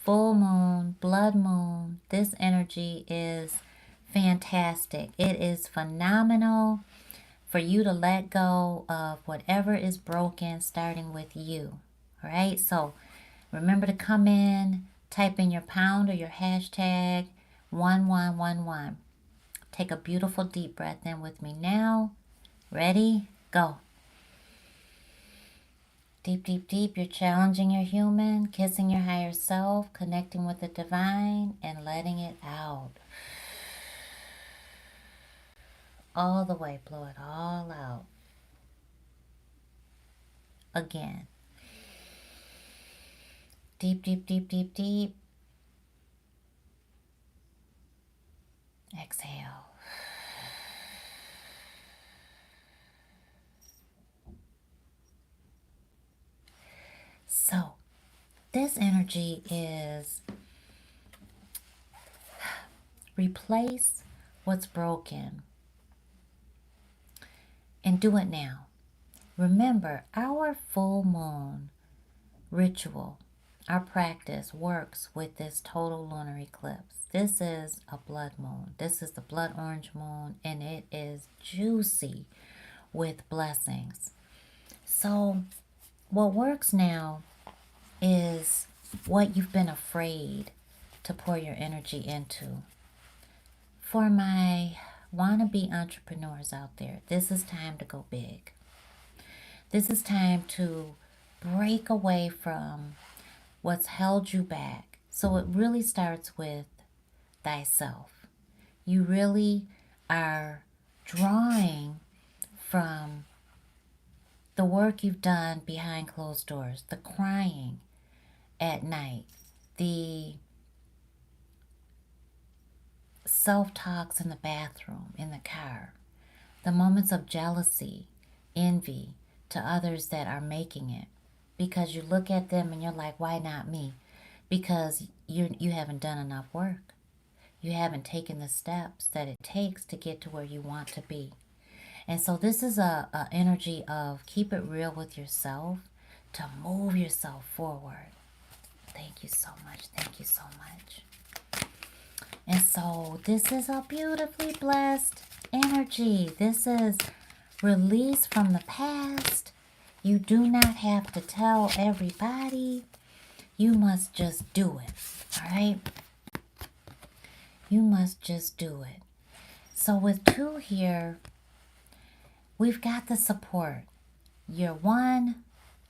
full moon, blood moon, this energy is fantastic. It is phenomenal for you to let go of whatever is broken, starting with you. All right, so remember to come in, type in your pound or your hashtag 1111. Take a beautiful deep breath in with me now. Ready? Go. Deep, deep, deep. You're challenging your human, kissing your higher self, connecting with the divine, and letting it out. All the way. Blow it all out. Again. Deep, deep, deep, deep, deep. Exhale. So, this energy is replace what's broken and do it now. Remember, our full moon ritual, our practice works with this total lunar eclipse. This is a blood moon. This is the blood orange moon, and it is juicy with blessings. So what works now is what you've been afraid to pour your energy into. For my wannabe entrepreneurs out there, this is time to go big. This is time to break away from what's held you back. So it really starts with thyself. You really are drawing from the work you've done behind closed doors, the crying at night, the self-talks in the bathroom, in the car, the moments of jealousy, envy to others that are making it. Because you look at them and you're like, why not me? Because you haven't done enough work. You haven't taken the steps that it takes to get to where you want to be. And so this is a energy of keep it real with yourself to move yourself forward. Thank you so much. Thank you so much. And so this is a beautifully blessed energy. This is release from the past. You do not have to tell everybody. You must just do it. All right? You must just do it. So with 2 here, we've got the support. Your one,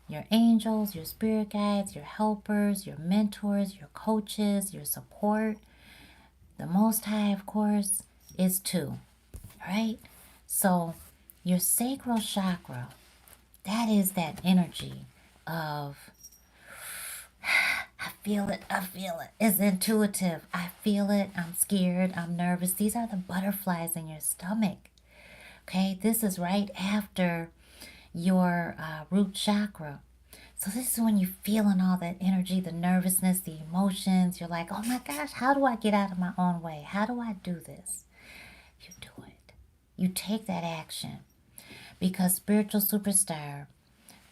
your angels, your spirit guides, your helpers, your mentors, your coaches, your support. The Most High, of course, is 2. Right? So your sacral chakra, that is that energy of, I feel it. It's intuitive. I feel it. I'm scared. I'm nervous. These are the butterflies in your stomach. Okay, this is right after your root chakra. So this is when you're feeling all that energy, the nervousness, the emotions. You're like, oh my gosh, how do I get out of my own way? How do I do this? You do it. You take that action. Because spiritual superstar,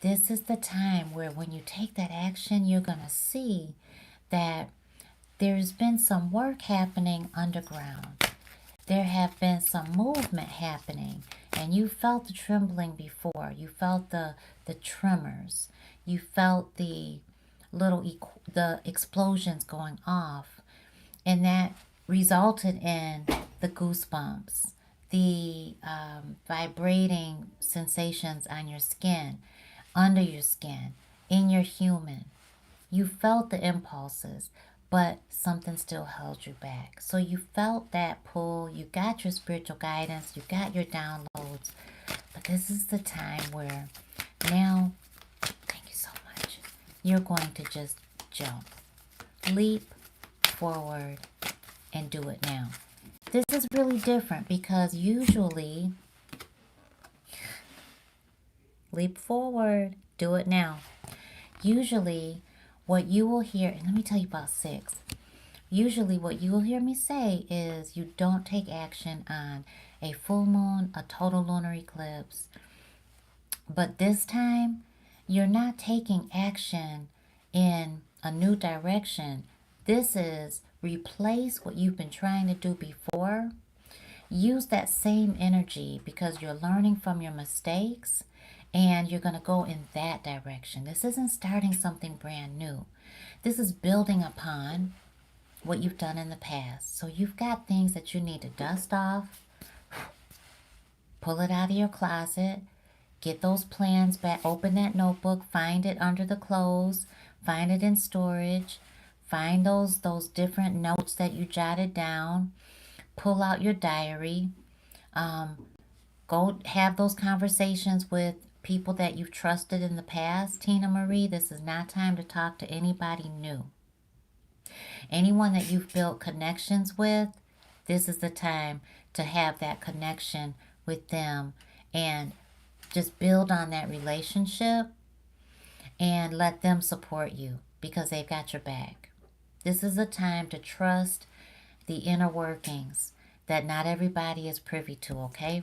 this is the time where when you take that action, you're going to see that there's been some work happening underground. There have been some movement happening, and you felt the trembling before. You felt the tremors. You felt the the explosions going off, and that resulted in the goosebumps, the vibrating sensations on your skin, under your skin, in your human. You felt the impulses, but something still held you back. So you felt that pull. You got your spiritual guidance. You got your downloads. But this is the time where now, thank you so much, you're going to just jump, leap forward, and do it now. This is really different because usually, leap forward, do it now. Usually, what you will hear, and let me tell you about 6. Usually what you will hear me say is you don't take action on a full moon, a total lunar eclipse. But this time, you're not taking action in a new direction. This is replace what you've been trying to do before. Use that same energy because you're learning from your mistakes and you're going to go in that direction. This isn't starting something brand new. This is building upon what you've done in the past. So you've got things that you need to dust off, pull it out of your closet, get those plans back, open that notebook, find it under the clothes, find it in storage, find those different notes that you jotted down, pull out your diary, go have those conversations with people that you've trusted in the past. Tina Marie, this is not time to talk to anybody new. Anyone that you've built connections with, this is the time to have that connection with them and just build on that relationship and let them support you because they've got your back. This is a time to trust the inner workings that not everybody is privy to, okay?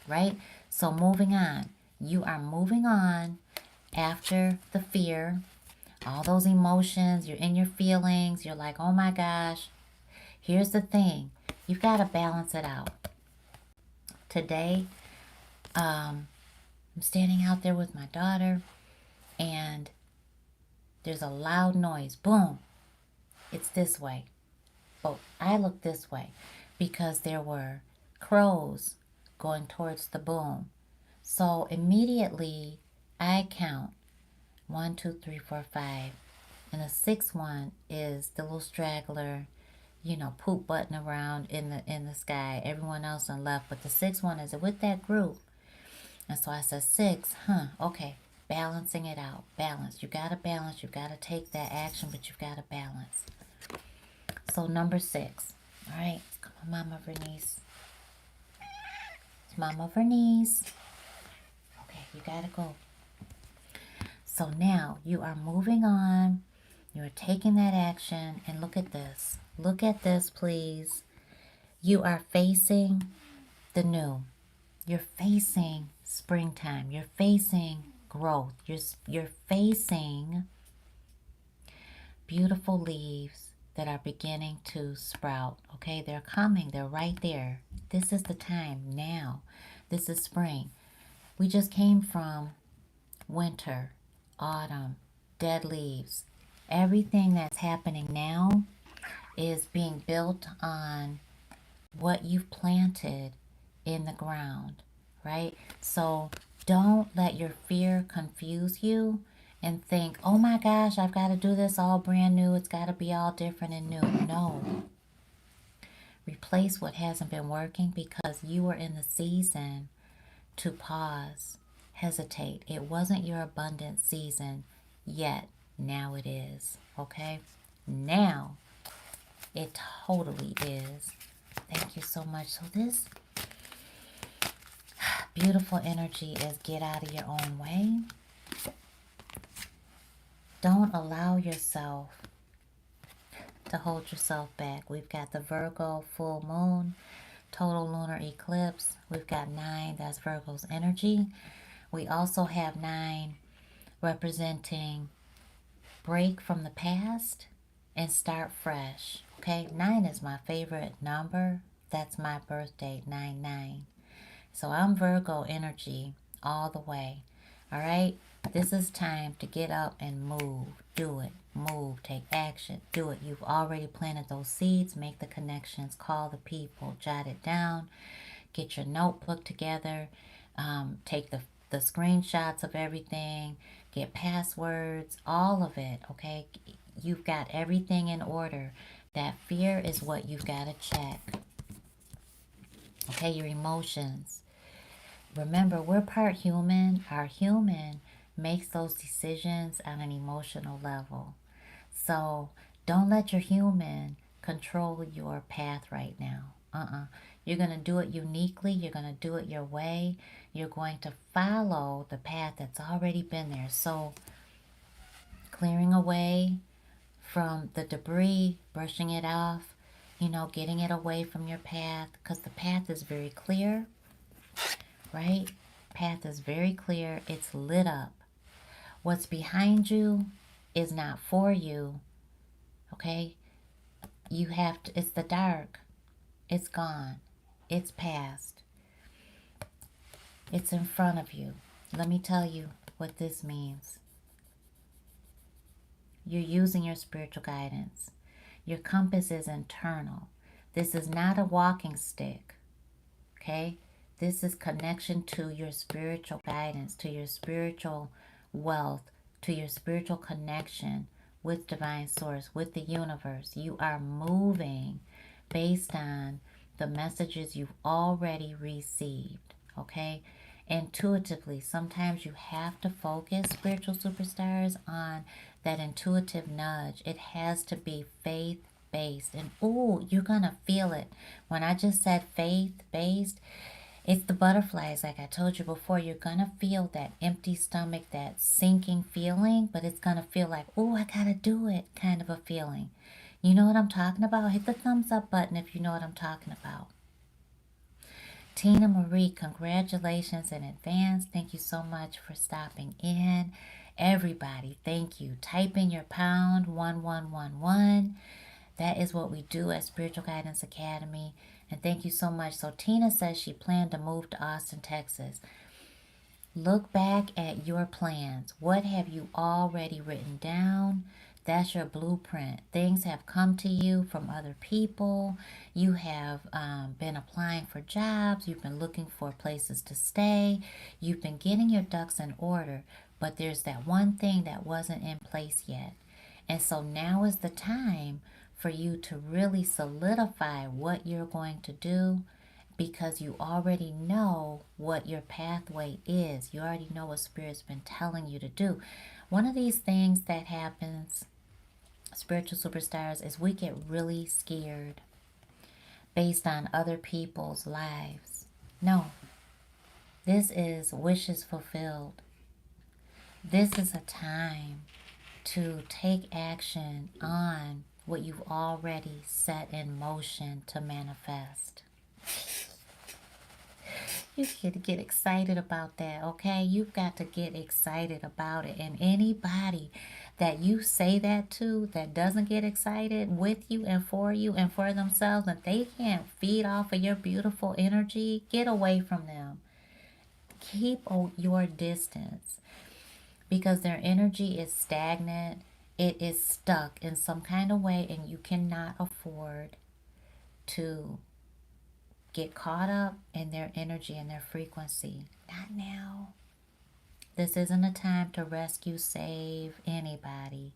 Right? So moving on. You are moving on after the fear, all those emotions, you're in your feelings, you're like, oh my gosh. Here's the thing. You've got to balance it out. Today, I'm standing out there with my daughter and there's a loud noise. Boom. It's this way. But I look this way because there were crows going towards the boom. So immediately I count 1, 2, 3, 4, 5. And the sixth one is the little straggler, you know, poop button around in the sky. Everyone else on left. But the sixth one is with that group. And so I said 6, okay. Balancing it out. Balance. You got to balance. You got to take that action, but you've got to balance. So number 6. All right. Come on, Mama Vernice. It's Mama Vernice. Okay, you got to go. So now you are moving on. You're taking that action. And look at this. Look at this, please. You are facing the new. You're facing springtime. You're facing growth. You're facing beautiful leaves that are beginning to sprout. Okay, they're coming. They're right there. This is the time now. This is spring. We just came from winter, autumn, dead leaves. Everything that's happening now is being built on what you've planted in the ground, right? So don't let your fear confuse you and think, oh my gosh, I've got to do this all brand new. It's got to be all different and new. No. Replace what hasn't been working because you are in the season to pause, hesitate. It wasn't your abundant season yet. Now it is. Okay? Now it totally is. Thank you so much. So this beautiful energy is get out of your own way. Don't allow yourself to hold yourself back. We've got the Virgo full moon, total lunar eclipse. We've got 9, that's Virgo's energy. We also have 9 representing break from the past and start fresh. Okay, 9 is my favorite number. That's my birth date, 9/9. So I'm Virgo energy all the way. All right, this is time to get up and move. Do it. Move. Take action. Do it. You've already planted those seeds. Make the connections. Call the people. Jot it down. Get your notebook together. Take the screenshots of everything. Get passwords. All of it. Okay. You've got everything in order. That fear is what you've got to check. Okay. Your emotions. Remember, we're part human. Our human makes those decisions on an emotional level. So don't let your human control your path right now. You're going to do it uniquely. You're going to do it your way. You're going to follow the path that's already been there. So clearing away from the debris, brushing it off, you know, getting it away from your path because the path is very clear. Right? Path is very clear. It's lit up. What's behind you is not for you. Okay? You have to, it's the dark. It's gone. It's past. It's in front of you. Let me tell you what this means. You're using your spiritual guidance. Your compass is internal. This is not a walking stick, okay? This is connection to your spiritual guidance, to your spiritual wealth, to your spiritual connection with divine source, with the universe. You are moving based on the messages you've already received, okay? Intuitively, sometimes you have to focus, spiritual superstars, on that intuitive nudge. It has to be faith based. And ooh, you're gonna feel it. When I just said faith based, it's the butterflies, like I told you before. You're gonna feel that empty stomach, that sinking feeling, but it's gonna feel like, ooh, I gotta do it kind of a feeling. You know what I'm talking about? Hit the thumbs up button if you know what I'm talking about. Tina Marie, congratulations in advance. Thank you so much for stopping in. Everybody, thank you. Type in your pound 1111. That is what we do at Spiritual Guidance Academy. And thank you so much. So Tina says she planned to move to Austin, Texas. Look back at your plans. What have you already written down? That's your blueprint. Things have come to you from other people. You have been applying for jobs. You've been looking for places to stay. You've been getting your ducks in order. But there's that one thing that wasn't in place yet. And so now is the time for you to really solidify what you're going to do, because you already know what your pathway is. You already know what Spirit's been telling you to do. One of these things that happens, spiritual superstars, is we get really scared based on other people's lives. No, this is wishes fulfilled. This is a time to take action on what you've already set in motion to manifest. You got to get excited about that, okay? You've got to get excited about it. And anybody that you say that to that doesn't get excited with you and for themselves, and they can't feed off of your beautiful energy, get away from them. Keep your distance, because their energy is stagnant. It is stuck in some kind of way, and you cannot afford to get caught up in their energy and their frequency. Not now. This isn't a time to rescue, save anybody.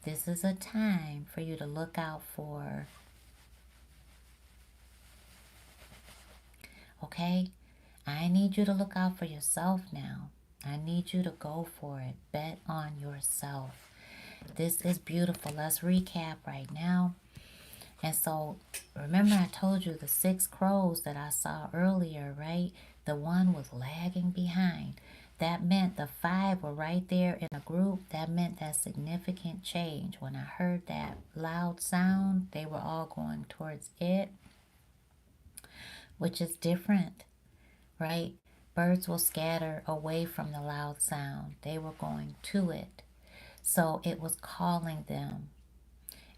This is a time for you to look out for. Okay? I need you to look out for yourself now. I need you to go for it. Bet on yourself. This is beautiful. Let's recap right now. And so, remember I told you the 6 crows that I saw earlier, right? The one was lagging behind. That meant the 5 were right there in a group. That meant that significant change. When I heard that loud sound, they were all going towards it, which is different, right? Birds will scatter away from the loud sound. They were going to it. So it was calling them.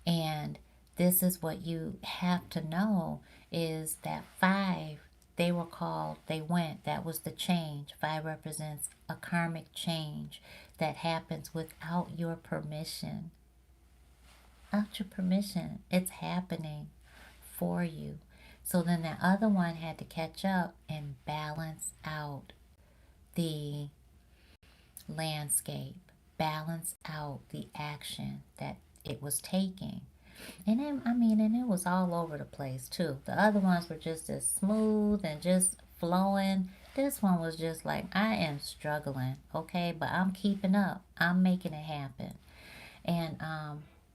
And this is what you have to know, is that 5, they were called, they went. That was the change. 5 represents a karmic change that happens without your permission. Without your permission. It's happening for you. So then that other one had to catch up and balance out the landscape, balance out the action that it was taking. And then, and it was all over the place too. The other ones were just as smooth and just flowing. This one was just like, I am struggling, okay, but I'm keeping up. I'm making it happen. And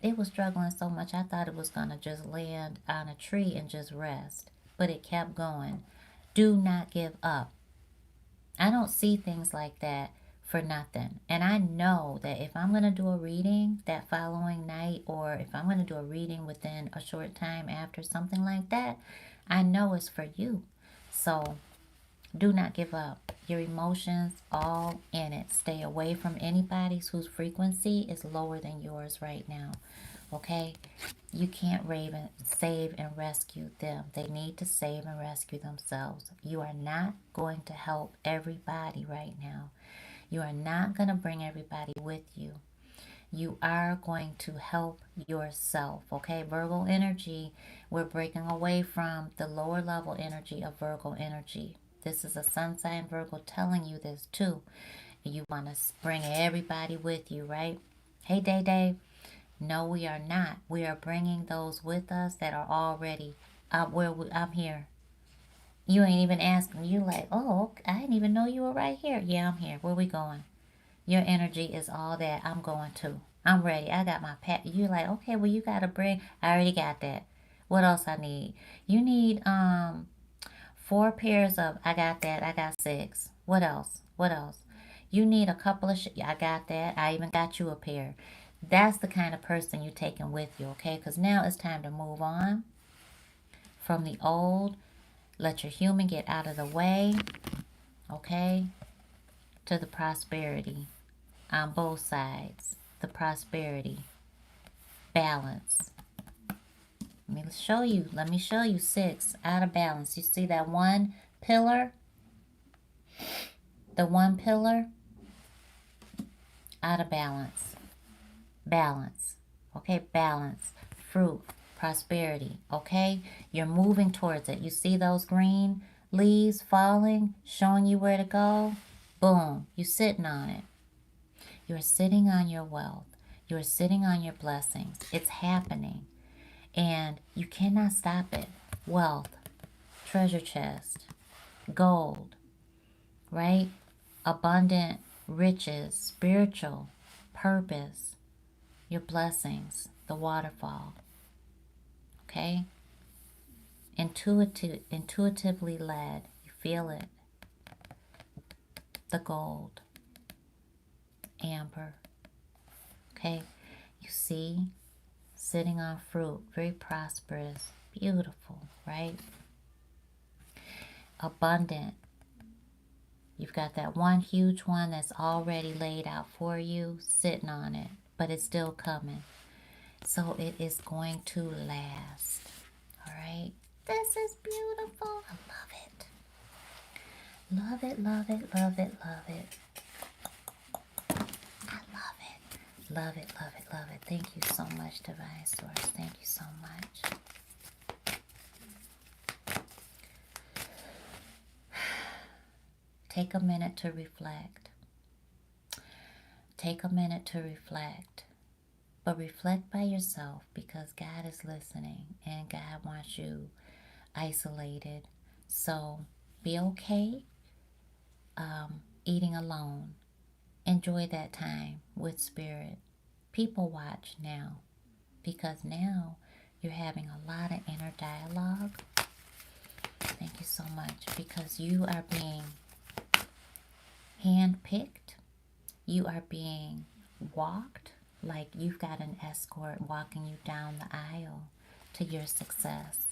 it was struggling so much I thought it was gonna just land on a tree and just rest. But it kept going. Do not give up. I don't see things like that for nothing. And I know that if I'm going to do a reading that following night, or if I'm going to do a reading within a short time after something like that, I know it's for you. So do not give up. Your emotions, all in it. Stay away from anybody whose frequency is lower than yours right now. okay? You can't save and rescue them. They need to save and rescue themselves. You are not going to help everybody right now. You are not going to bring everybody with you. You are going to help yourself, okay? Virgo energy, we're breaking away from the lower level energy of Virgo energy. This is a sun sign Virgo telling you this too. You want to bring everybody with you, right? Hey, Day Day. No, we are not. We are bringing those with us that are already I'm here. You ain't even asking. You like, oh, I didn't even know you were right here. Yeah, I'm here. Where we going? Your energy is all that. I'm going to. I'm ready. I got my pet. You like, okay, well, you got to bring. I already got that. What else I need? You need 4 pairs of. I got that. I got 6. What else? What else? You need a couple of. I got that. I even got you a pair. That's the kind of person you're taking with you, okay? Because now it's time to move on from the old. Let your human get out of the way, okay? To the prosperity on both sides. The prosperity. Balance. Let me show you 6 out of balance. You see that one pillar? The one pillar? Out of balance. Balance. Okay, balance. Fruit. Prosperity. Okay? You're moving towards it. You see those green leaves falling, showing you where to go? Boom. You're sitting on it. You're sitting on your wealth. You're sitting on your blessings. It's happening. And you cannot stop it. Wealth. Treasure chest. Gold. Right? Abundant riches. Spiritual. Purpose. Your blessings. The waterfall. Okay? Intuitively led. You feel it. The gold. Amber. Okay? You see? Sitting on fruit. Very prosperous. Beautiful. Right? Abundant. You've got that one huge one that's already laid out for you. Sitting on it. But it's still coming. So it is going to last. Alright? This is beautiful. I love it. Love it, love it, love it, love it. I love it. Love it, love it, love it. Thank you so much, Divine Source. Thank you so much. Take a minute to reflect. Take a minute to reflect. But reflect by yourself because God is listening and God wants you isolated. So be okay eating alone. Enjoy that time with spirit. People watch now because now you're having a lot of inner dialogue. Thank you so much because you are being handpicked. You are being walked like you've got an escort walking you down the aisle to your success.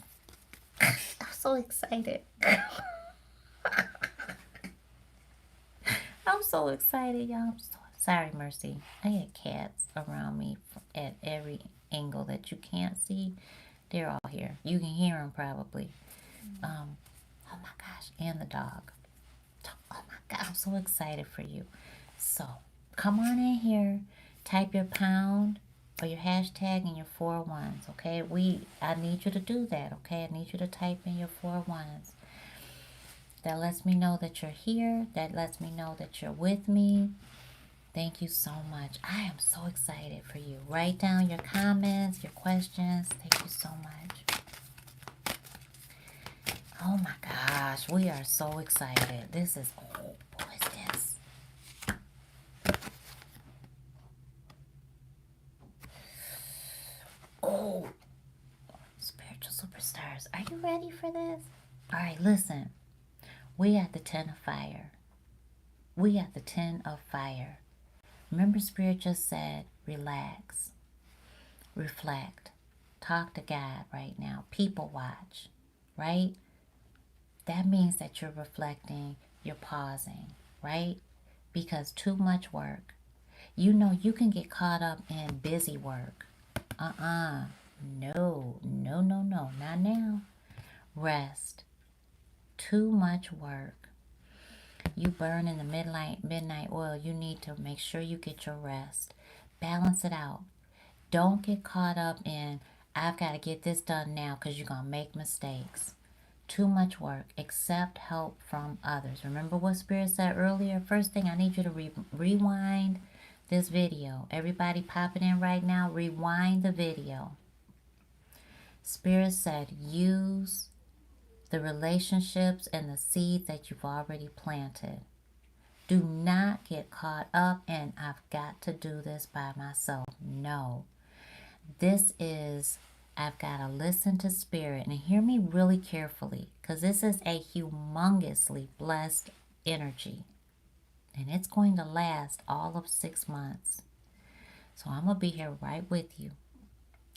I'm so excited. I'm so excited, y'all. I'm so sorry, Mercy. I got cats around me at every angle that you can't see. They're all here. You can hear them probably. Oh my gosh, and the dog. Oh my God, I'm so excited for you. So come on in here, type your pound or your hashtag and your 4 ones, okay? I need you to do that, okay? I need you to type in your 4 ones. That lets me know that you're here. That lets me know that you're with me. Thank you so much. I am so excited for you. Write down your comments, your questions. Thank you so much. Oh my gosh, we are so excited. This is, oh, what is this? Oh, spiritual superstars. Are you ready for this? All right, listen. We at the 10 of fire. We at the 10 of fire. Remember, Spirit just said, relax, reflect, talk to God right now. People watch, right? That means that you're reflecting, you're pausing, right? Because too much work. You know, you can get caught up in busy work, No, no, no, no, not now. Rest. Too much work. You burn in the midnight oil. You need to make sure you get your rest. Balance it out. Don't get caught up in, I've got to get this done now, because you're going to make mistakes. Too much work. Accept help from others. Remember what Spirit said earlier? First thing, I need you to rewind this video. Everybody popping in right now, rewind the video. Spirit said, use the relationships and the seeds that you've already planted. Do not get caught up in, I've got to do this by myself. No. This is, I've got to listen to Spirit, and hear me really carefully, because this is a humongously blessed energy, and it's going to last all of 6 months. So I'm going to be here right with you,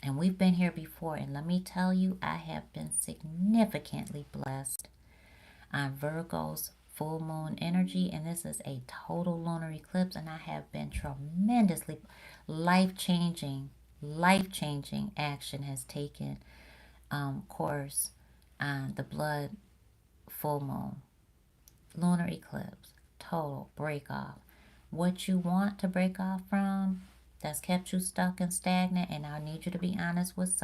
and we've been here before, and let me tell you, I have been significantly blessed on Virgo's full moon energy, and this is a total lunar eclipse, and I have been tremendously life-changing action has taken course on the blood full moon, lunar eclipse, total break off. What you want to break off from that's kept you stuck and stagnant, and I need you to be honest with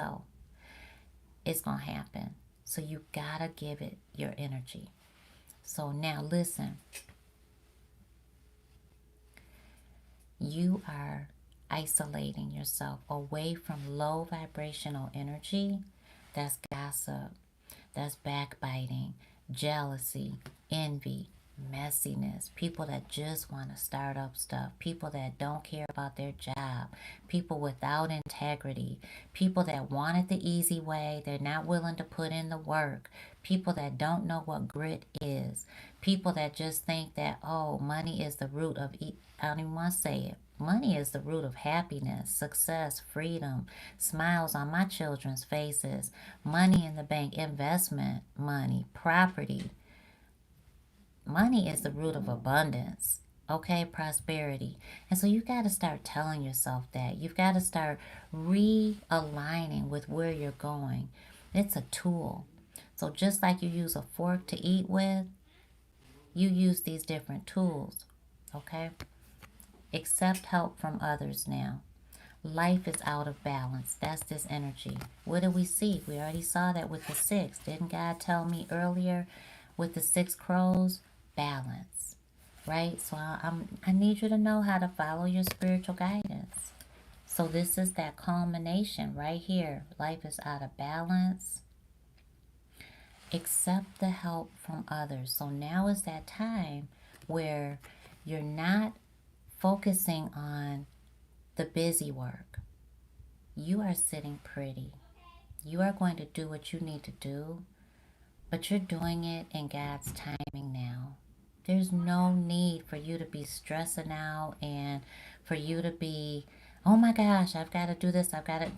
it's going to happen. So you got to give it your energy. So now listen, you are isolating yourself away from low vibrational energy. That's gossip, that's backbiting, jealousy, envy, messiness, people that just want to start up stuff, people that don't care about their job, people without integrity, people that want it the easy way, they're not willing to put in the work, people that don't know what grit is, people that just think that, oh, money is the root of, I don't even want to say it, money is the root of happiness, success, freedom, smiles on my children's faces, money in the bank, investment money, property. Money is the root of abundance, okay, prosperity. And so you got to start telling yourself that. You've got to start realigning with where you're going. It's a tool. So just like you use a fork to eat with, you use these different tools, okay? Accept help from others now. Life is out of balance. That's this energy. What do we see? We already saw that with the 6. Didn't God tell me earlier with the 6 crows? Balance, right? So I need you to know how to follow your spiritual guidance. So this is that culmination right here. Life is out of balance. Accept the help from others. So now is that time where you're not focusing on the busy work. You are sitting pretty. You are going to do what you need to do, but you're doing it in God's timing now. There's no need for you to be stressing out and for you to be, oh my gosh, I've got to do this,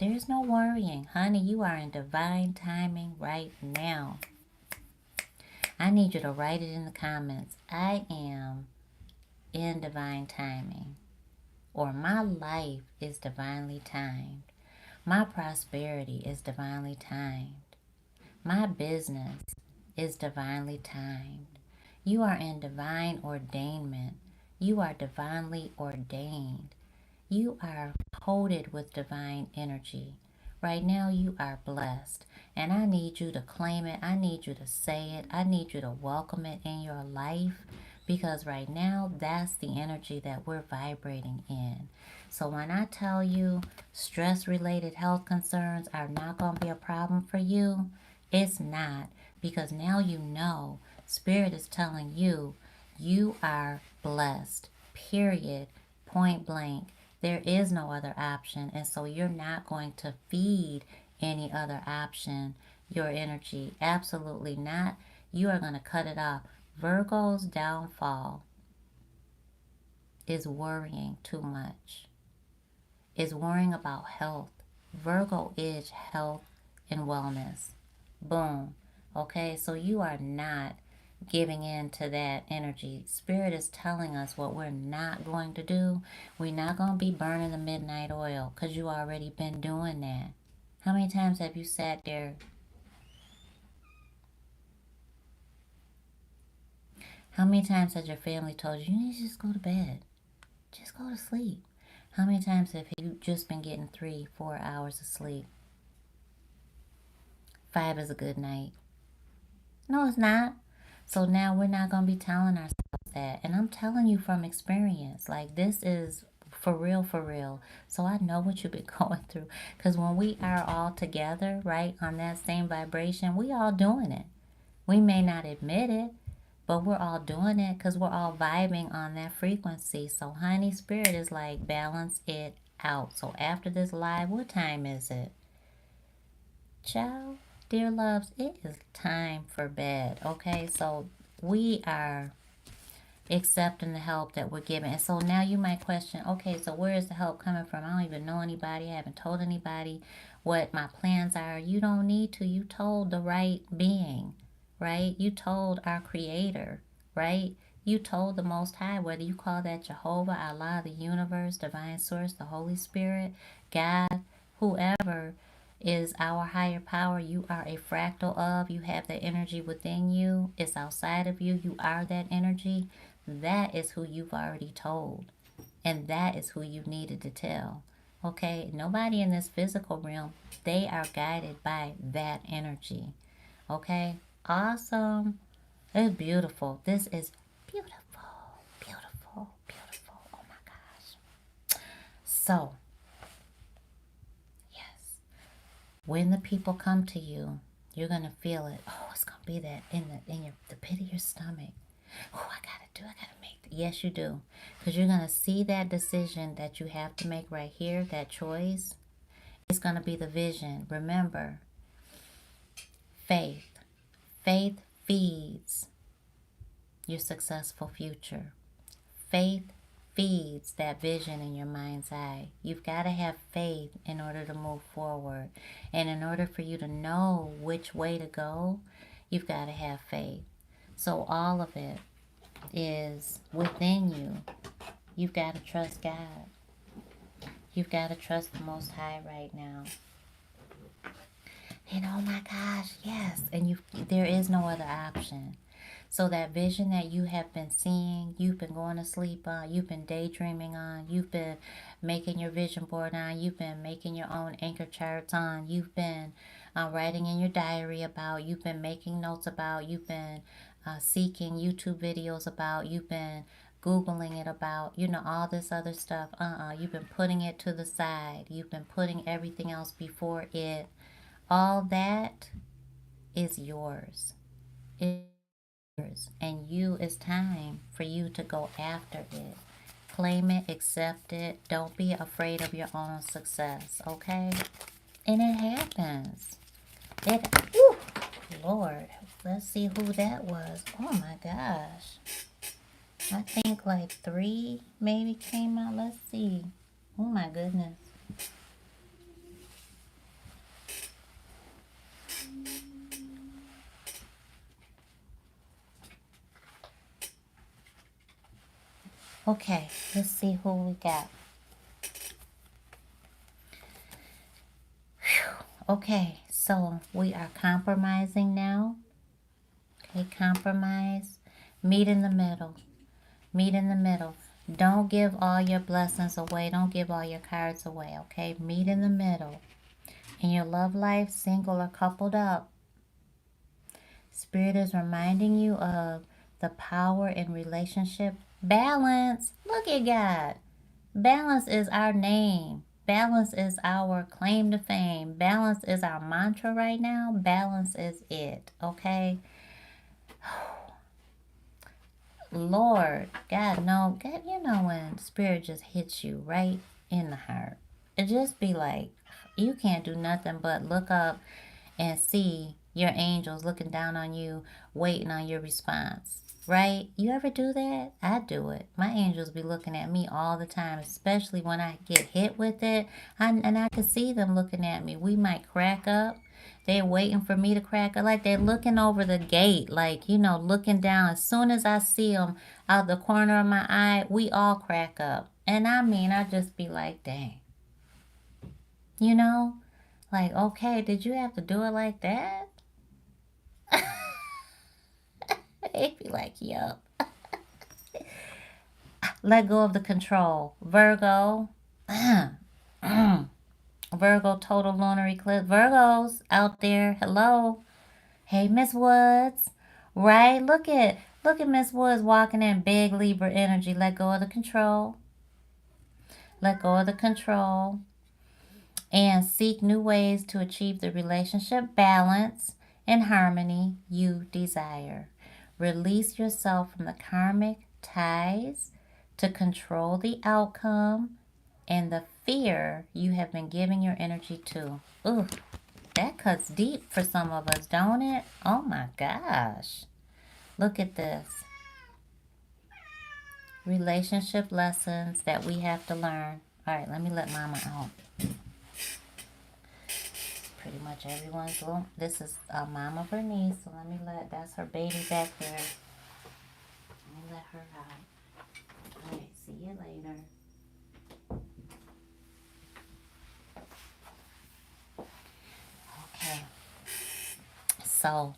there's no worrying. Honey, you are in divine timing right now. I need you to write it in the comments. I am in divine timing. Or my life is divinely timed. My prosperity is divinely timed. My business is divinely timed. You are in divine ordainment. You are divinely ordained. You are coated with divine energy. Right now you are blessed. And I need you to claim it. I need you to say it. I need you to welcome it in your life. Because right now that's the energy that we're vibrating in. So when I tell you stress-related health concerns are not going to be a problem for you, it's not. Because now you know. Spirit is telling you, you are blessed, period, point blank. There is no other option, and so you're not going to feed any other option your energy. Absolutely not. You are going to cut it off. Virgo's downfall is worrying too much, is worrying about health. Virgo is health and wellness. Boom. Okay, so you are not giving in to that energy. Spirit is telling us what we're not going to do. We're not going to be burning the midnight oil because you already been doing that. How many times have you sat there? How many times has your family told you, you need to just go to bed? Just go to sleep. How many times have you just been getting 3-4 hours of sleep? 5 is a good night. No, it's not. So now we're not going to be telling ourselves that. And I'm telling you from experience, like this is for real, for real. So I know what you've been going through. Because when we are all together, right, on that same vibration, we all doing it. We may not admit it, but we're all doing it because we're all vibing on that frequency. So honey, spirit is like, balance it out. So after this live, what time is it? Ciao, dear loves, it is time for bed. Okay, so we are accepting the help that we're given. And so now you might question, okay, so where is the help coming from? I don't even know anybody. I haven't told anybody what my plans are. You don't need to. You told the right being, right? You told our creator, right? You told the Most High, whether you call that Jehovah, Allah, the universe, divine source, the Holy Spirit, God, whoever is our higher power. You are a fractal of. You have that energy within you. It's outside of you. You are that energy. That is who you've already told. And that is who you needed to tell. Okay? Nobody in this physical realm, they are guided by that energy. Okay? Awesome. It's beautiful. This is beautiful. Beautiful. Beautiful. Oh my gosh. So, yes. When the people come to you, you're gonna feel it. Oh, it's gonna be that in the pit of your stomach. Oh, I gotta make that. Yes, you do. Because you're gonna see that decision that you have to make right here, that choice. It's gonna be the vision. Remember, faith. Faith feeds your successful future. Faith feeds that vision in your mind's eye. You've got to have faith in order to move forward. And in order for you to know which way to go, you've got to have faith. So all of it is within you. You've got to trust God. You've got to trust the Most High right now. And oh my gosh, yes. And there is no other option. So that vision that you have been seeing, you've been going to sleep on, you've been daydreaming on, you've been making your vision board on, you've been making your own anchor charts on, you've been writing in your diary about, you've been making notes about, you've been seeking YouTube videos about, you've been Googling it about, all this other stuff. You've been putting it to the side. You've been putting everything else before it. All that is yours. It's yours. And it's time for you to go after it. Claim it, accept it. Don't be afraid of your own success, okay? And it happens. Whew, Lord, let's see who that was. Oh my gosh. I think like 3 maybe came out. Let's see. Oh my goodness. Okay, let's see who we got. Whew. Okay, so we are compromising now. Okay, compromise. Meet in the middle. Meet in the middle. Don't give all your blessings away. Don't give all your cards away, okay? Meet in the middle. In your love life, single or coupled up, Spirit is reminding you of the power in relationship. Balance. Look at God. Balance is our name. Balance is our claim to fame. Balance is our mantra right now. Balance is it, okay? Lord, God, no, God, when Spirit just hits you right in the heart. It just be like, you can't do nothing but look up and see your angels looking down on you, waiting on your response. Right? You ever do that? I do it. My angels be looking at me all the time, especially when I get hit with it. And I can see them looking at me. We might crack up. They're waiting for me to crack up. Like they're looking over the gate, like, looking down. As soon as I see them out the corner of my eye, we all crack up. And I mean, I just be like, dang. You know? Like, okay, did you have to do it like that? They'd be like, yup. Let go of the control. Virgo. Virgo total lunar eclipse. Virgos out there, hello. Hey, Miss Woods. Right? Look at Miss Woods walking in big Libra energy. Let go of the control. Let go of the control. And seek new ways to achieve the relationship balance and harmony you desire. Release yourself from the karmic ties to control the outcome and the fear you have been giving your energy to. Ooh, that cuts deep for some of us, don't it? Oh my gosh. Look at this. Relationship lessons that we have to learn. All right, let me let Mama out. Pretty much everyone's little. This is Mama Bernice, so that's her baby back there. Let me let her out. All right, see you later. Okay. So,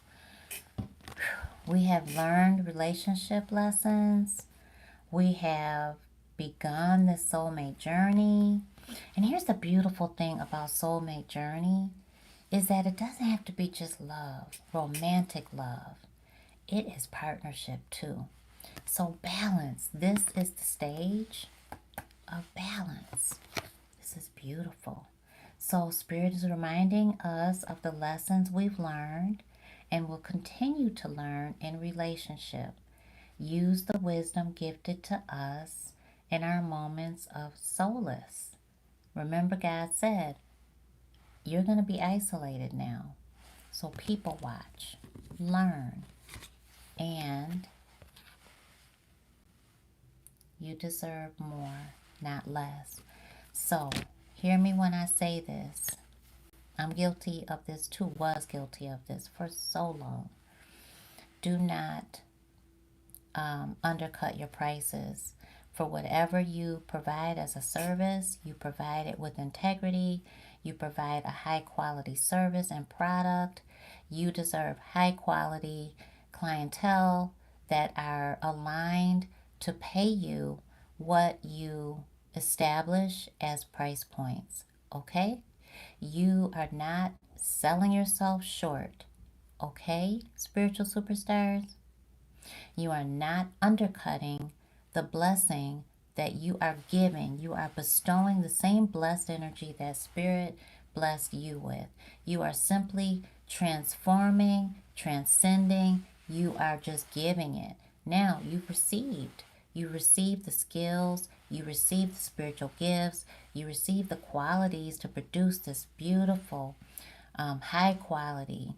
we have learned relationship lessons. We have begun the soulmate journey. And here's the beautiful thing about soulmate journey is that it doesn't have to be just love, romantic love. It is partnership too. So balance. This is the stage of balance. This is beautiful. So Spirit is reminding us of the lessons we've learned and will continue to learn in relationship. Use the wisdom gifted to us in our moments of solace. Remember, God said, you're going to be isolated now. So people watch, learn, and you deserve more, not less. So hear me when I say this. I'm guilty of this too, was guilty of this for so long. Do not undercut your prices. For whatever you provide as a service, you provide it with integrity. You provide a high quality service and product. You deserve high quality clientele that are aligned to pay you what you establish as price points. Okay? You are not selling yourself short. Okay, spiritual superstars? You are not undercutting the blessing that you are giving. You are bestowing the same blessed energy that Spirit blessed you with. You are simply transforming, transcending. You are just giving it. Now, you've received. You received the skills. You received the spiritual gifts. You received the qualities to produce this beautiful, high quality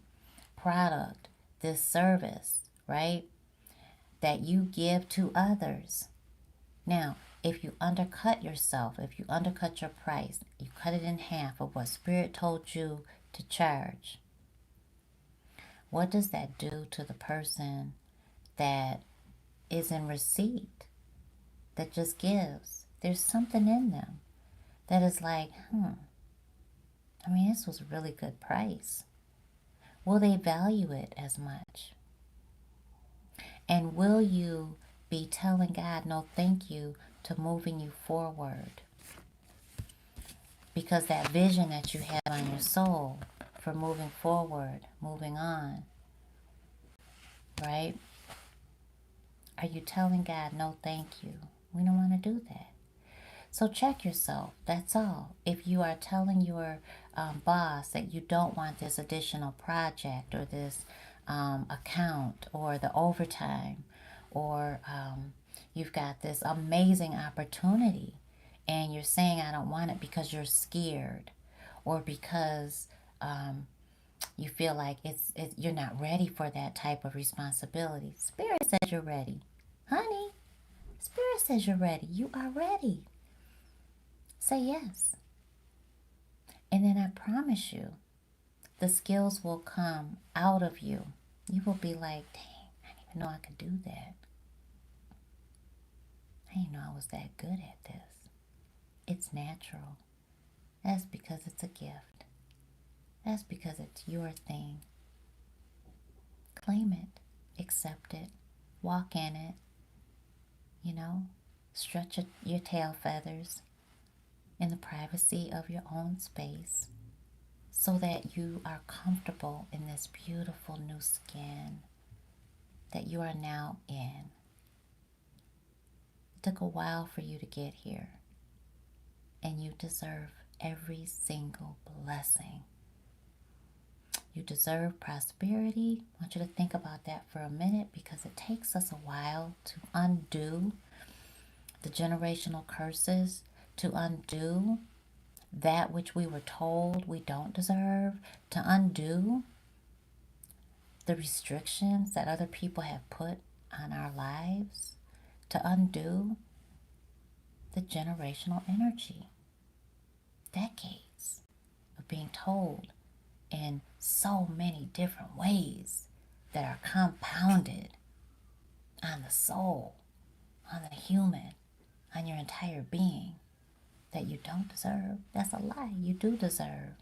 product, this service, right? That you give to others. Now, if you undercut yourself, if you undercut your price, you cut it in half of what Spirit told you to charge, what does that do to the person that is in receipt, that just gives? There's something in them that is like, this was a really good price. Will they value it as much? And will you be telling God no thank you to moving you forward? Because that vision that you have on your soul for moving forward, moving on, right? Are you telling God no thank you? We don't want to do that. So check yourself, that's all. If you are telling your boss that you don't want this additional project or this account or the overtime, or you've got this amazing opportunity and you're saying I don't want it because you're scared or because you feel like you're not ready for that type of responsibility. Spirit says you're ready. Honey, Spirit says you're ready. You are ready. Say yes. And then I promise you, the skills will come out of you. You will be like, dang, I didn't even know I could do that. I didn't know I was that good at this. It's natural. That's because it's a gift. That's because it's your thing. Claim it. Accept it. Walk in it. Stretch your tail feathers in the privacy of your own space so that you are comfortable in this beautiful new skin that you are now in. It took a while for you to get here, and you deserve every single blessing. You deserve prosperity. I want you to think about that for a minute, because it takes us a while to undo the generational curses, to undo that which we were told we don't deserve, to undo the restrictions that other people have put on our lives, to undo the generational energy. Decades of being told in so many different ways that are compounded on the soul, on the human, on your entire being, that you don't deserve. That's a lie. You do deserve.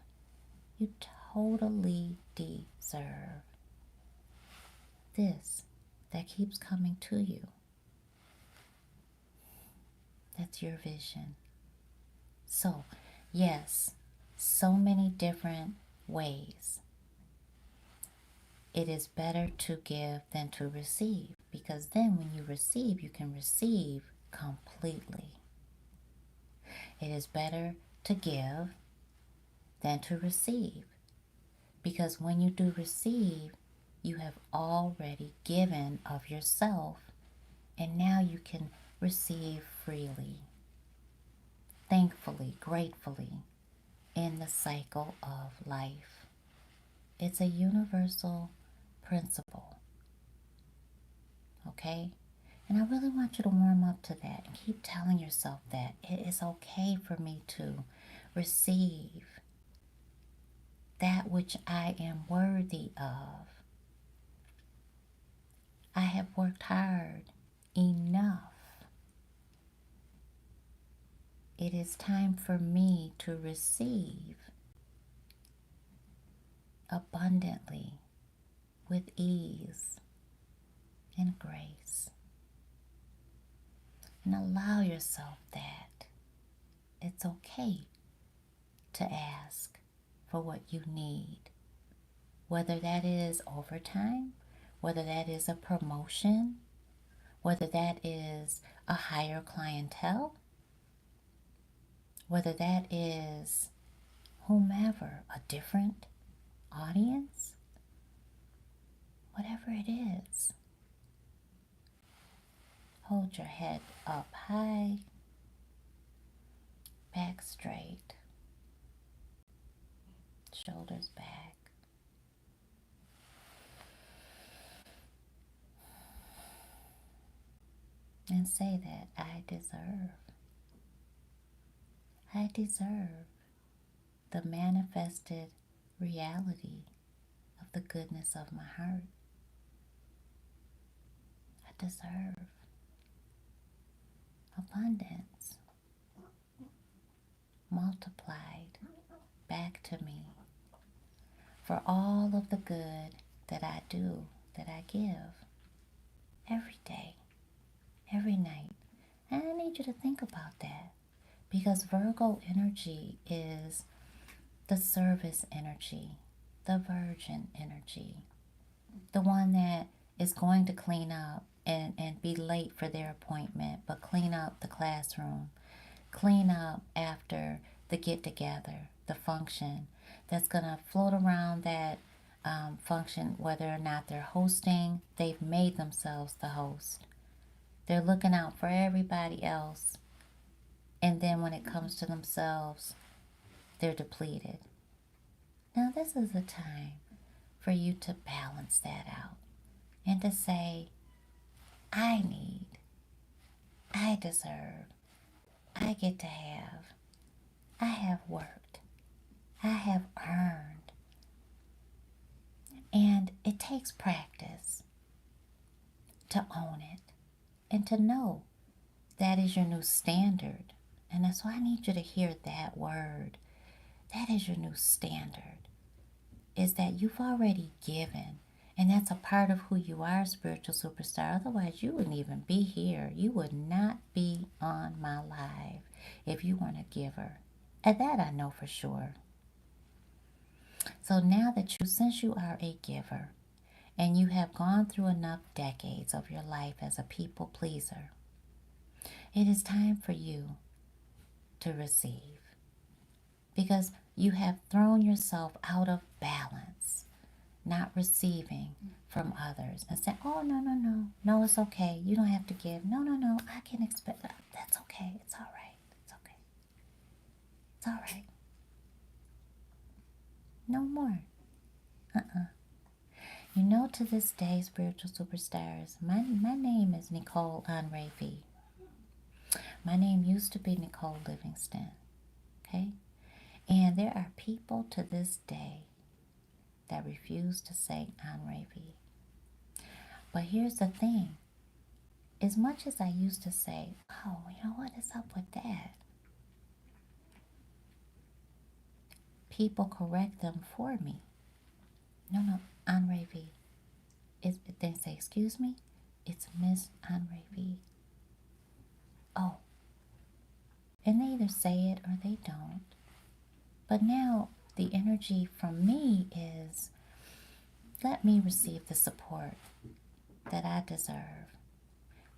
You totally deserve this that keeps coming to you. That's your vision. So, yes, so many different ways. It is better to give than to receive, because then when you receive, you can receive completely. It is better to give than to receive, because when you do receive, you have already given of yourself, and now you can receive freely, thankfully, gratefully, in the cycle of life. It's a universal principle, okay? And I really want you to warm up to that and keep telling yourself that it is okay for me to receive that which I am worthy of. I have worked hard enough. It is time for me to receive abundantly, with ease and grace. And allow yourself that. It's okay to ask for what you need, whether that is overtime, whether that is a promotion, whether that is a higher clientele, whether that is whomever, a different audience, whatever it is. Hold your head up high, back straight, shoulders back. And say that I deserve the manifested reality of the goodness of my heart. I deserve abundance multiplied back to me for all of the good that I do, that I give every day, every night. And I need you to think about that, because Virgo energy is the service energy, the virgin energy, the one that is going to clean up and be late for their appointment, but clean up the classroom, clean up after the get-together, the function, that's going to float around that function, whether or not they're hosting. They've made themselves the host. They're looking out for everybody else. And then when it comes to themselves, they're depleted. Now this is a time for you to balance that out and to say, I need, I deserve, I get to have, I have worked, I have earned And it takes practice to own it and to know that is your new standard. And that's why I need you to hear that word. That is your new standard. Is that you've already given. And that's a part of who you are, spiritual superstar. Otherwise, you wouldn't even be here. You would not be on my live if you weren't a giver. And that I know for sure. So now that since you are a giver, and you have gone through enough decades of your life as a people pleaser, it is time for you to receive. Because you have thrown yourself out of balance, not receiving from others, and say, oh, no, it's okay. You don't have to give. No, I can expect that. That's okay. It's all right. It's okay. It's all right. No more. You know, to this day, spiritual superstars, my name is Nicole Onravi. My name used to be Nicole Livingston. Okay? And there are people to this day that refuse to say Onravi. But here's the thing. As much as I used to say, oh, you know what is up with that? People correct them for me. No, Onravi. They say, excuse me? It's Miss Onravi. Oh. And they either say it or they don't. But now the energy from me is, let me receive the support that I deserve.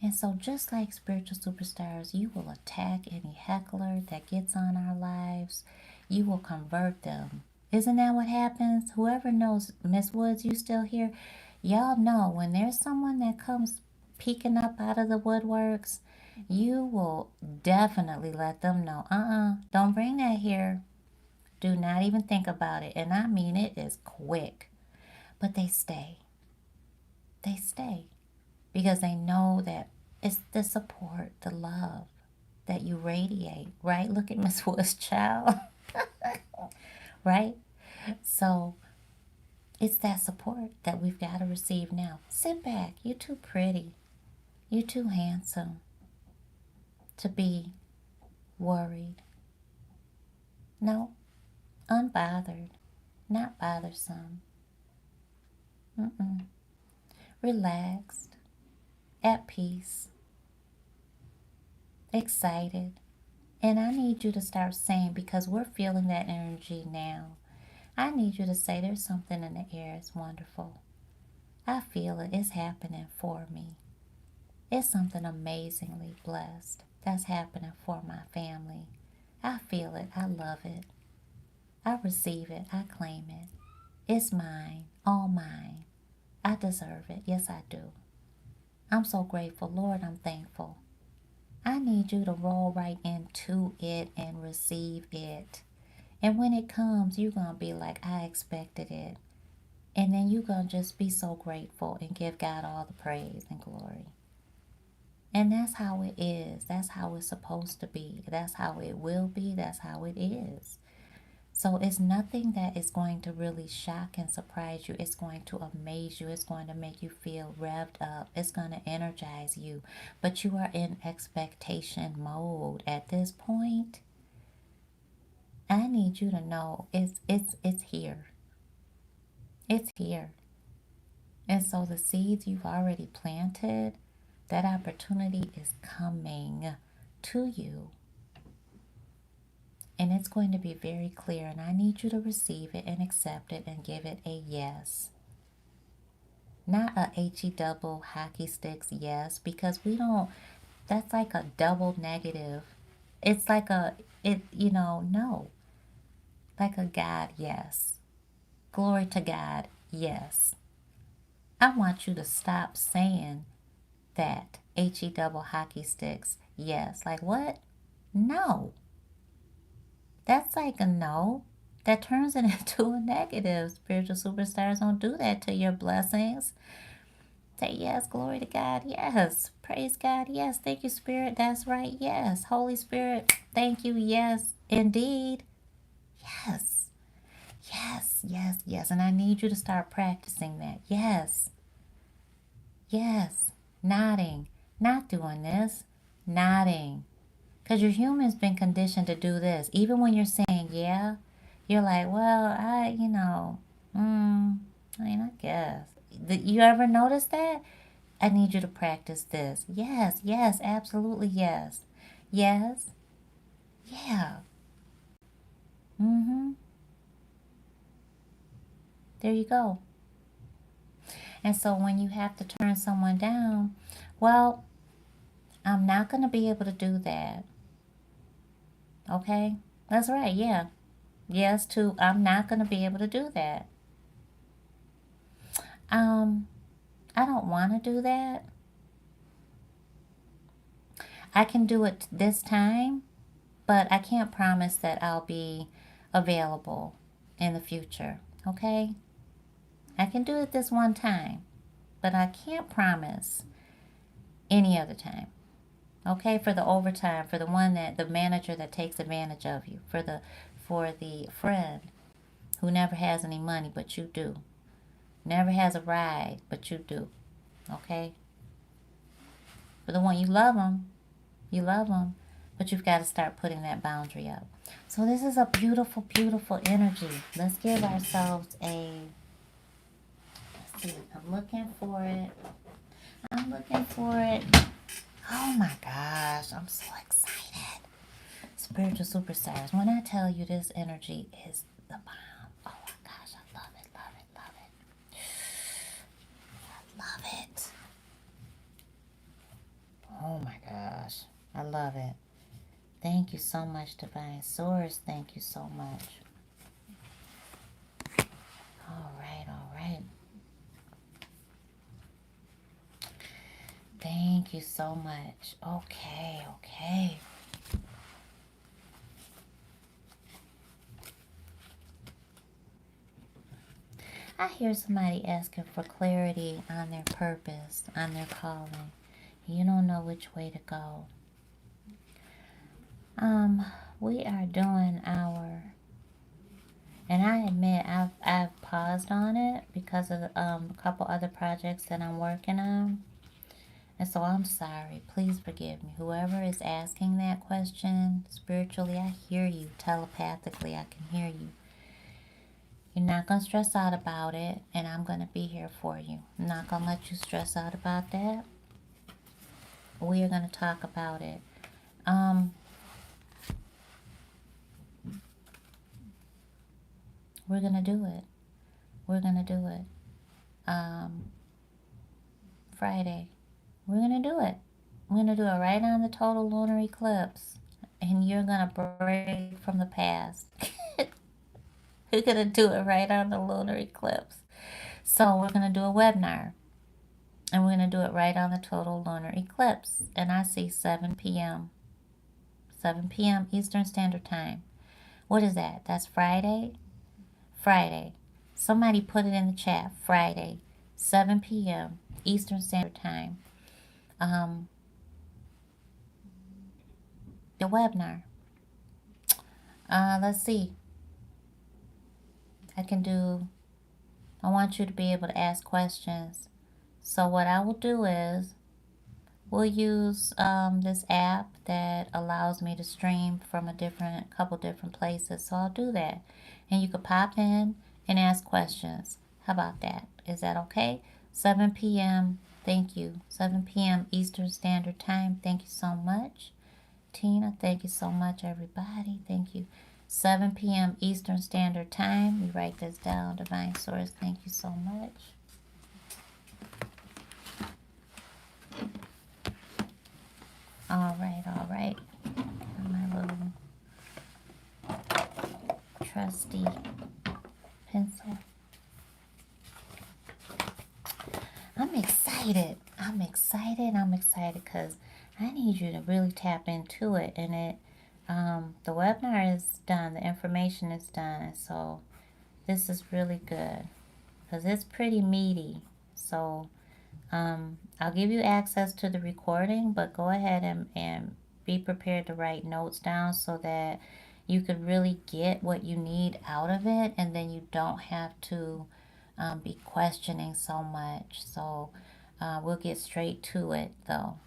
And so just like spiritual superstars, you will attack any heckler that gets on our lives. You will convert them. Isn't that what happens? Whoever knows, Miss Woods, you still here? Y'all know when there's someone that comes peeking up out of the woodworks, you will definitely let them know, don't bring that here. Do not even think about it. And I mean, it is quick. But they stay. They stay. Because they know that it's the support, the love that you radiate, right? Look at Miss Woods, child. Right? So it's that support that we've got to receive now. Sit back. You're too pretty. You're too handsome to be worried. No, unbothered, not bothersome. Relaxed, at peace, excited. And I need you to start saying, because we're feeling that energy now, I need you to say there's something in the air. It's wonderful. I feel it. It's happening for me. It's something amazingly blessed that's happening for my family. I feel it. I love it. I receive it. I claim it. It's mine. All mine. I deserve it. Yes, I do. I'm so grateful. Lord, I'm thankful. I need you to roll right into it and receive it. And when it comes, you're going to be like, I expected it. And then you're going to just be so grateful and give God all the praise and glory. And that's how it is. That's how it's supposed to be. That's how it will be. That's how it is. So it's nothing that is going to really shock and surprise you. It's going to amaze you. It's going to make you feel revved up. It's going to energize you. But you are in expectation mode at this point. I need you to know it's here. It's here. And so the seeds you've already planted, that opportunity is coming to you. And it's going to be very clear. And I need you to receive it and accept it and give it a yes. Not a HE double hockey sticks yes. Because we don't, that's like a double negative. It's like no. Like a God yes. Glory to God yes. I want you to stop saying that HE double hockey sticks yes. Like what? No. That's like a no. That turns it into a negative. Spiritual superstars don't do that to your blessings. Say yes, glory to God, yes. Praise God, yes. Thank you, Spirit, that's right, yes. Holy Spirit, thank you, yes, indeed. Yes. Yes, yes, yes. And I need you to start practicing that. Yes, yes. Nodding. Not doing this. Nodding. Because your human's been conditioned to do this. Even when you're saying yeah, you're like, well, I mean, I guess. You ever notice that? I need you to practice this. Yes, yes, absolutely yes. Yes, yeah. Mm-hmm. There you go. And so when you have to turn someone down, well, I'm not going to be able to do that. Okay? That's right, yeah. Yes, to I'm not going to be able to do that. Um, I don't want to do that. I can do it this time, but I can't promise that I'll be available in the future. Okay? I can do it this one time, but I can't promise any other time. Okay, for the overtime, for the one that the manager that takes advantage of you, for the friend who never has any money but you do, never has a ride but you do. Okay, for the one you love them, but you've got to start putting that boundary up. So this is a beautiful, beautiful energy. Let's give ourselves a. Let's see. I'm looking for it. I'm looking for it. Oh my gosh, I'm so excited. Spiritual superstars. When I tell you this energy is the bomb. Oh my gosh, I love it, love it, love it. I love it. Oh my gosh, I love it. Thank you so much, Divine Source. Thank you so much. All right, all right. Thank you so much. Okay, okay. I hear somebody asking for clarity on their purpose, on their calling. You don't know which way to go. Um, we are doing our, and I admit I've paused on it because of a couple other projects that I'm working on. And so I'm sorry. Please forgive me. Whoever is asking that question spiritually, I hear you. Telepathically, I can hear you. You're not going to stress out about it, and I'm going to be here for you. I'm not going to let you stress out about that. We are going to talk about it. Um, we're going to do it. We're going to do it. Friday. We're going to do it. We're going to do it right on the total lunar eclipse. And you're going to break from the past. We're going to do it right on the lunar eclipse. So we're going to do a webinar. And we're going to do it right on the total lunar eclipse. And I see 7 p.m. 7 p.m. Eastern Standard Time. What is that? That's Friday? Friday. Somebody put it in the chat. Friday, 7 p.m. Eastern Standard Time. The webinar. Let's see. I want you to be able to ask questions. So what I will do is we'll use this app that allows me to stream from couple different places. So I'll do that. And you could pop in and ask questions. How about that? Is that okay? 7 p.m. Thank you. 7 p.m. Eastern Standard Time. Thank you so much. Tina, thank you so much, everybody. Thank you. 7 p.m. Eastern Standard Time. We write this down. Divine Source, thank you so much. All right, all right. My little trusty pencil. I'm excited. I'm excited because I need you to really tap into it. And the webinar is done. The information is done. So this is really good because it's pretty meaty. So I'll give you access to the recording, but go ahead and be prepared to write notes down so that you could really get what you need out of it, and then you don't have to be questioning so much. So we'll get straight to it though.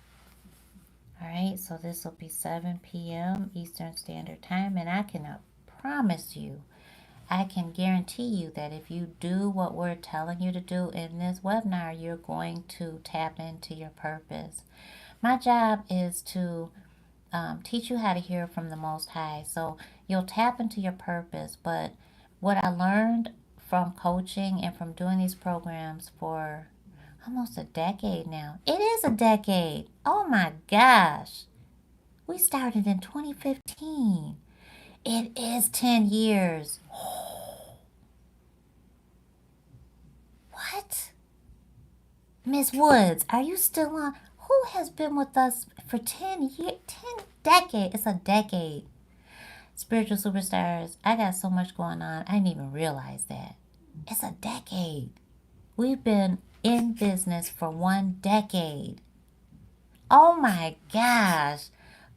All right, so this will be 7 p.m. Eastern Standard Time, and I can promise you, I can guarantee you that if you do what we're telling you to do in this webinar, you're going to tap into your purpose. My job is to teach you how to hear from the Most High. So you'll tap into your purpose. But what I learned from coaching and from doing these programs for almost a decade now. It is a decade. Oh my gosh. We started in 2015. It is 10 years. What? Miss Woods, are you still on? Who has been with us for 10 years? 10 decades. It's a decade. Spiritual superstars, I got so much going on. I didn't even realize that. It's a decade. We've been in business for 1 decade. Oh my gosh.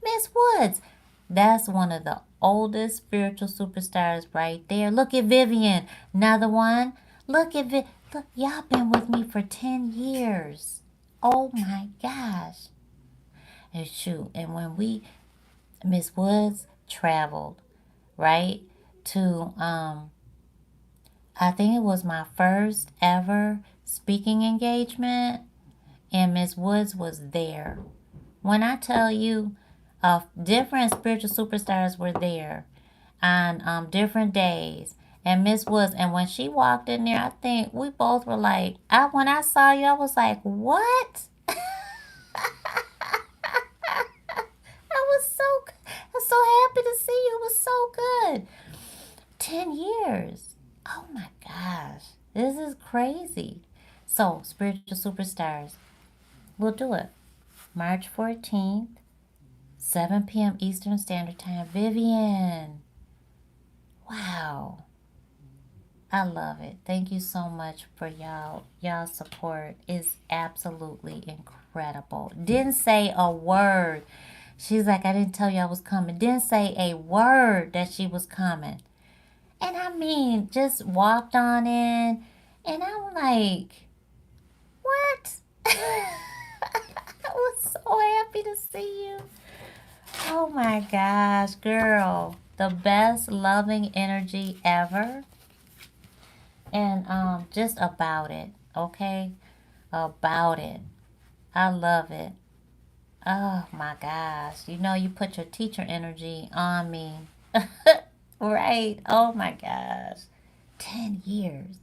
Miss Woods, that's one of the oldest spiritual superstars right there. Look at Vivian, another one. Look at Look, y'all been with me for 10 years. Oh my gosh. And shoot, and when Miss Woods traveled, right, to, I think it was my first ever speaking engagement, and Miss Woods was there. When I tell you, different spiritual superstars were there on different days. And Miss Woods, and when she walked in there, I think we both were like, when I saw you, I was like, what? I was so happy to see you. It was so good. 10 years. Oh my gosh. This is crazy. So, spiritual superstars, we'll do it. March 14th, 7 p.m. Eastern Standard Time. Vivian. Wow. I love it. Thank you so much for y'all. Y'all's support is absolutely incredible. Didn't say a word. She's like, I didn't tell you I was coming. Didn't say a word that she was coming. And I mean, just walked on in. And I'm like, what? I was so happy to see you. Oh my gosh, girl. The best loving energy ever. And just about it, okay? About it. I love it. Oh my gosh. You know, you put your teacher energy on me. Right? Oh my gosh. 10 years.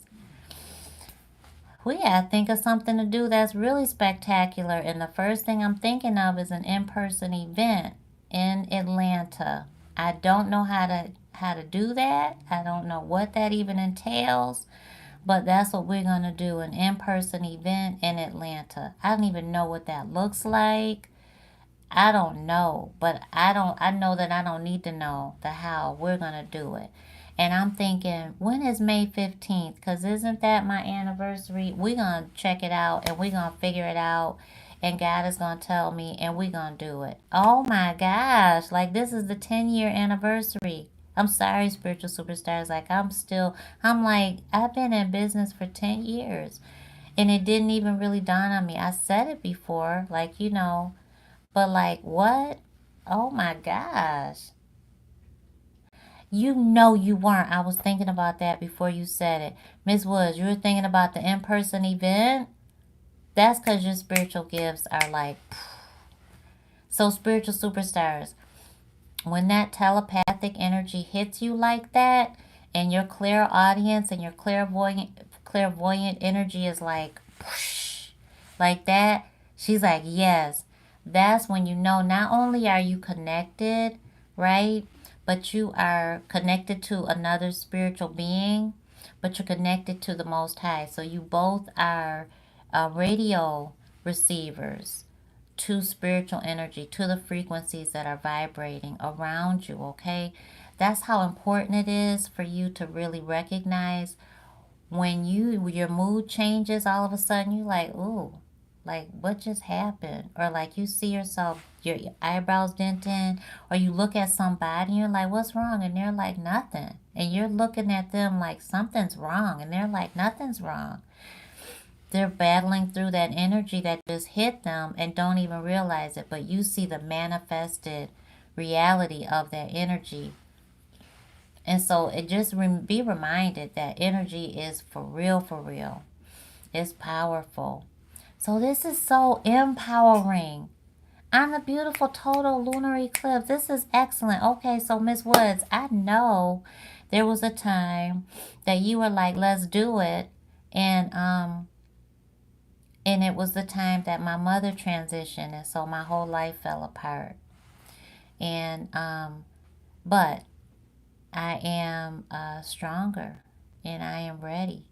We gotta think of something to do that's really spectacular. And the first thing I'm thinking of is an in-person event in Atlanta. I don't know how to do that. I don't know what that even entails. But that's what we're gonna do, an in-person event in Atlanta. I don't even know what that looks like. I don't know, but I know that I don't need to know the how. We're going to do it. And I'm thinking, when is May 15th? Because isn't that my anniversary? We're going to check it out and we're going to figure it out. And God is going to tell me and we're going to do it. Oh my gosh. Like, this is the 10-year anniversary. I'm sorry, spiritual superstars. Like, I'm like, I've been in business for 10 years. And it didn't even really dawn on me. I said it before, like, but like, what? Oh my gosh. You know you weren't. I was thinking about that before you said it. Miss Woods, you were thinking about the in-person event? That's because your spiritual gifts are like... So, spiritual superstars, when that telepathic energy hits you like that, and your clairaudience and your clairvoyant energy is like... like that, she's like, yes. That's when you know not only are you connected, right? But you are connected to another spiritual being, but you're connected to the Most High. So you both are radio receivers to spiritual energy, to the frequencies that are vibrating around you, okay? That's how important it is for you to really recognize when your mood changes, all of a sudden you're like, ooh, Like, what just happened? Or like you see yourself, your eyebrows denting, or you look at somebody and you're like, what's wrong? And they're like, nothing. And you're looking at them like something's wrong, and they're like, nothing's wrong. They're battling through that energy that just hit them and don't even realize it, but you see the manifested reality of that energy. And so it just be reminded that energy is for real, for real. It's powerful. So this is so empowering. On the beautiful total lunar eclipse. This is excellent. Okay, so Miss Woods, I know there was a time that you were like, let's do it. And it was the time that my mother transitioned, and so my whole life fell apart. And but I am stronger, and I am ready,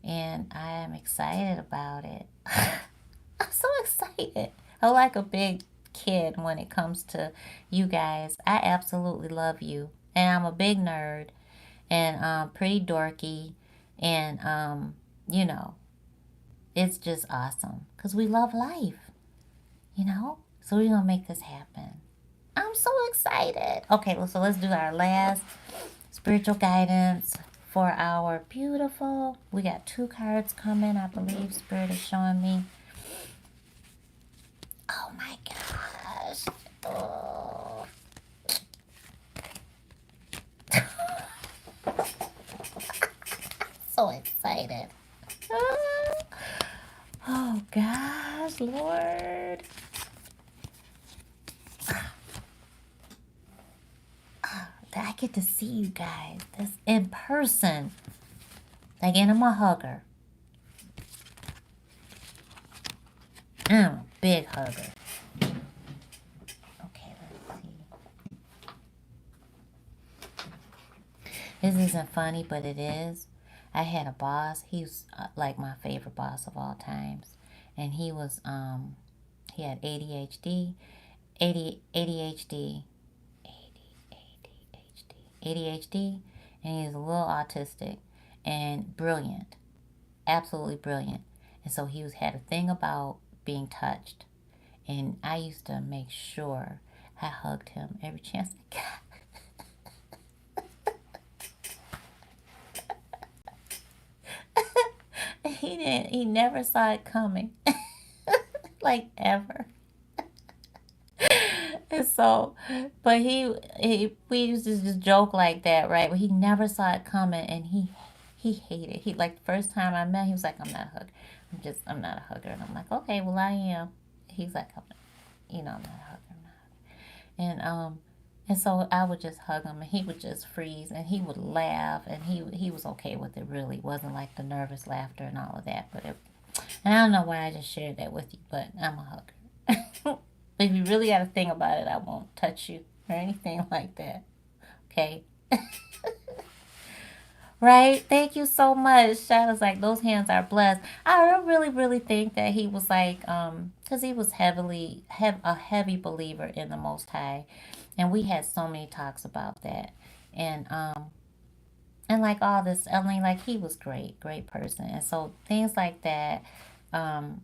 and I am excited about it. I'm so excited. I'm like a big kid when it comes to you guys. I absolutely love you, and I'm a big nerd and pretty dorky, and you know, it's just awesome because we love life, you know. So we're gonna make this happen. I'm so excited. Okay, well, so let's do our last spiritual guidance for our beautiful. We got 2 cards coming, I believe. Spirit is showing me. Oh my gosh. Oh. So excited. Oh gosh, Lord. That I get to see you guys this in person. Again, I'm a hugger. I'm a big hugger. Okay, let's see. This isn't funny, but it is. I had a boss. He's like my favorite boss of all times, and he had ADHD, ADHD, ADHD, and he's a little autistic and brilliant, absolutely brilliant. And so he had a thing about being touched, and I used to make sure I hugged him every chance I got. He never saw it coming. Like ever. And so, but we used to just joke like that, right? But he never saw it coming, and he hated. He like the first time I met, he was like, "I'm not a hugger. I'm not a hugger." And I'm like, "Okay, well I am." He's like, I'm not a hugger. I'm not a hugger. And so I would just hug him, and he would just freeze, and he would laugh, and he was okay with it. Really, it wasn't like the nervous laughter and all of that. And I don't know why I just shared that with you, but I'm a hugger. If you really got to think about it, I won't touch you or anything like that. Okay? Right? Thank you so much. Shadow's like, those hands are blessed. I really, really think that he was like, because he was a heavy believer in the Most High. And we had so many talks about that. And like all this, I mean, like he was great person. And so things like that,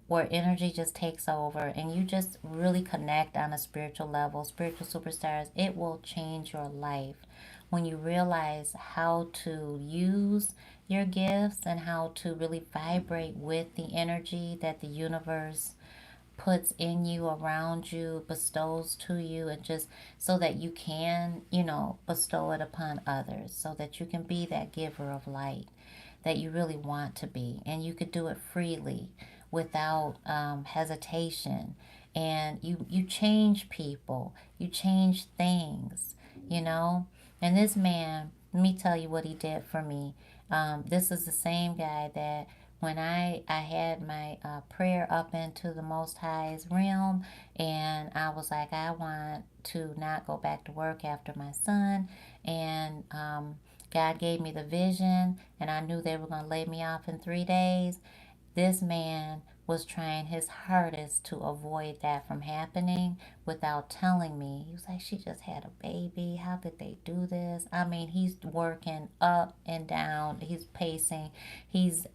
where energy just takes over and you just really connect on a spiritual level, spiritual superstars, it will change your life when you realize how to use your gifts and how to really vibrate with the energy that the universe puts in you, around you, bestows to you, and just so that you can, bestow it upon others, so that you can be that giver of light that you really want to be. And you could do it freely without hesitation. And you change people, you change things, you know. And this man, let me tell you what he did for me. This is the same guy that when I had my prayer up into the Most High's realm, and I was like, I want to not go back to work after my son, and God gave me the vision, and I knew they were going to lay me off in 3 days. This man was trying his hardest to avoid that from happening without telling me. He was like, she just had a baby. How could they do this? I mean, he's working up and down. He's pacing. He's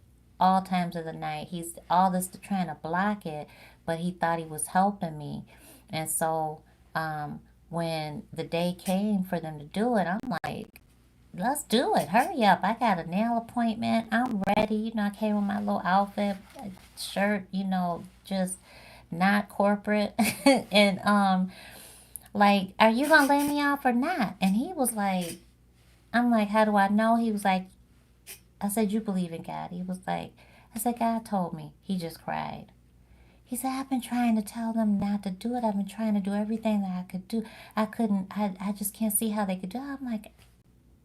all times of the night. He's all this trying to block it, but he thought he was helping me. And so when the day came for them to do it, I'm like, let's do it. Hurry up. I got a nail appointment. I'm ready. I came with my little outfit, shirt, just not corporate. And like, are you gonna lay me off or not? And he was like, I'm like, how do I know? He was like, I said, you believe in God? He was like, I said, God told me. He just cried. He said, I've been trying to tell them not to do it. I've been trying to do everything that I could do. I just can't see how they could do it. I'm like,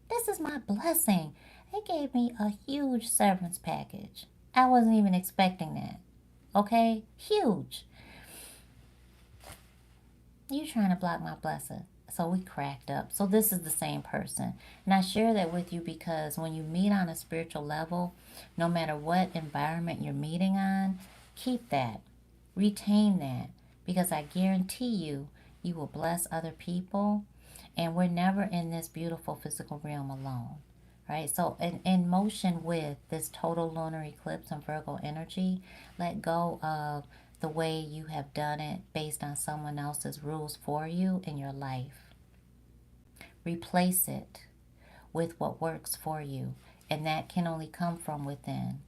this is my blessing. They gave me a huge severance package. I wasn't even expecting that. Okay? Huge. You trying to block my blessing. So we cracked up. So this is the same person. And I share that with you because when you meet on a spiritual level, no matter what environment you're meeting on, keep that. Retain that. Because I guarantee you, you will bless other people. And we're never in this beautiful physical realm alone. Right? So in motion with this total lunar eclipse and Virgo energy, let go of the way you have done it based on someone else's rules for you in your life. Replace it with what works for you, and that can only come from within.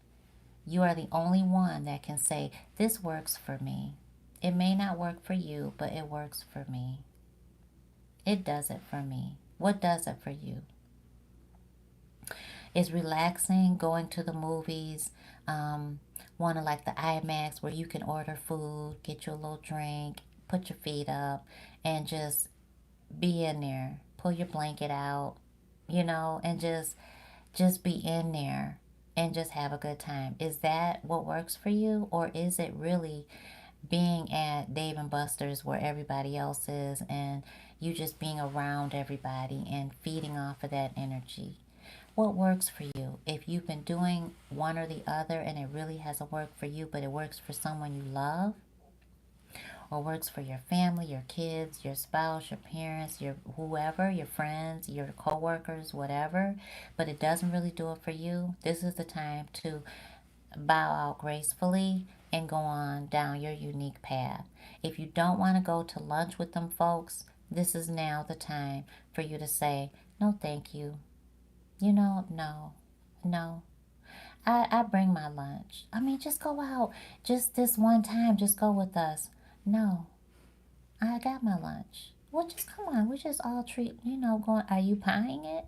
You are the only one that can say, this works for me. It may not work for you, but it works for me. It does it for me. What does it for you? It's relaxing, going to the movies, one of like the IMAX where you can order food, get you a little drink, put your feet up, and just be in there. Pull your blanket out, and just be in there and just have a good time. Is that what works for you? Or is it really being at Dave and Buster's where everybody else is and you just being around everybody and feeding off of that energy? What works for you? If you've been doing one or the other and it really hasn't worked for you, but it works for someone you love, or works for your family, your kids, your spouse, your parents, your whoever, your friends, your coworkers, whatever, but it doesn't really do it for you, this is the time to bow out gracefully and go on down your unique path. If you don't want to go to lunch with them folks, this is now the time for you to say, no, thank you. No. I bring my lunch. I mean, just go out. Just this one time, just go with us. No, I got my lunch. Well, just come on. We just all going, are you buying it?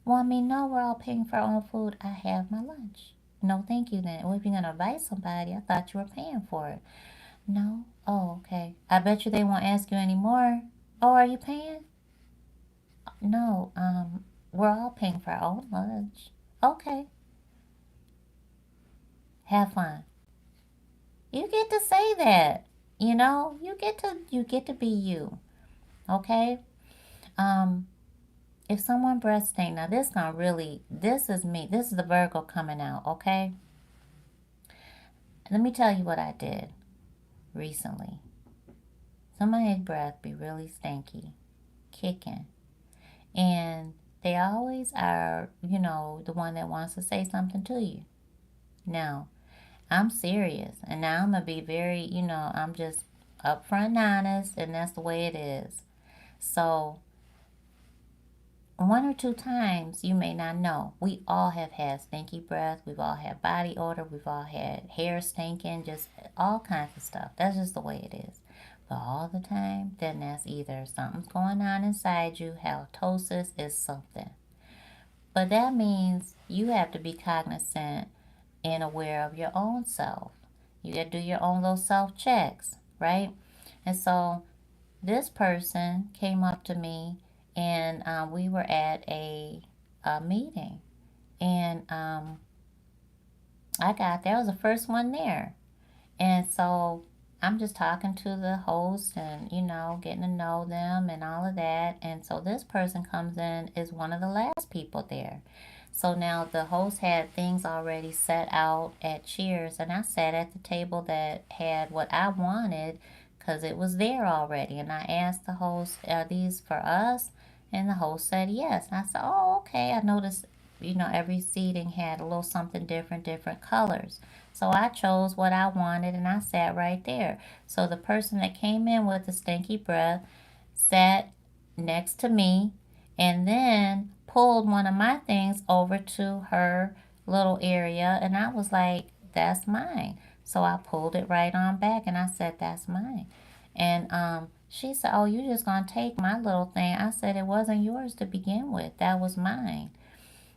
Well, I mean, no, we're all paying for our own food. I have my lunch. No, thank you then. Well, if you're going to invite somebody, I thought you were paying for it. No? Oh, okay. I bet you they won't ask you anymore. Oh, are you paying? No, we're all paying for our own lunch. Okay. Have fun. You get to say that. You get to be you. Okay? If someone breastfeeding, now this is me. This is the Virgo coming out, okay? Let me tell you what I did recently. Somebody's breath be really stanky, kicking. And they always are, the one that wants to say something to you. Now, I'm serious. And now I'm going to be very, I'm just upfront and honest. And that's the way it is. So, one or two times, you may not know. We all have had stinky breath. We've all had body odor. We've all had hair stinking. Just all kinds of stuff. That's just the way it is. But all the time, then that's either something's going on inside you. Halitosis is something. But that means you have to be cognizant and aware of your own self. You got to do your own little self-checks, right? And so this person came up to me and we were at a meeting. And I was the first one there. And so I'm just talking to the host and, getting to know them and all of that. And so this person comes in, is one of the last people there. So now the host had things already set out at Cheers, and I sat at the table that had what I wanted because it was there already. And I asked the host, are these for us? And the host said yes. And I said, oh, okay. I noticed every seating had a little something different, different colors. So I chose what I wanted and I sat right there. So the person that came in with the stinky breath sat next to me and then pulled one of my things over to her little area. And I was like, that's mine. So I pulled it right on back and I said, that's mine. And she said, oh, you just gonna take my little thing. I said, it wasn't yours to begin with. That was mine.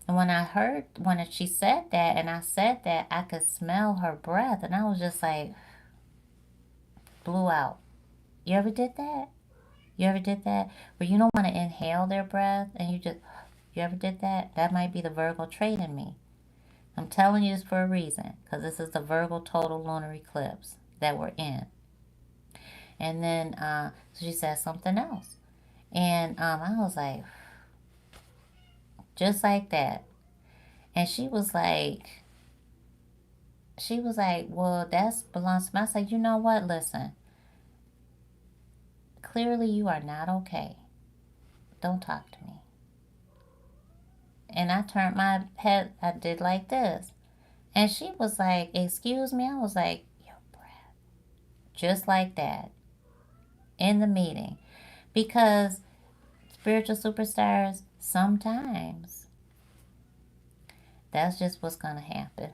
And when she said that and I said that, I could smell her breath. And I was just like, blew out. You ever did that? You ever did that? Where you don't want to inhale their breath and you ever did that? That might be the Virgo trait in me. I'm telling you this for a reason, because this is the Virgo total lunar eclipse that we're in. And then so she said something else. And I was like, just like that. And she was like, well, that's belongs to me. I said, you know what? Listen, clearly you are not okay. Don't talk to me. And I turned my head, I did like this. And she was like, excuse me. I was like, your breath. Just like that. In the meeting. Because spiritual superstars, sometimes that's just what's going to happen.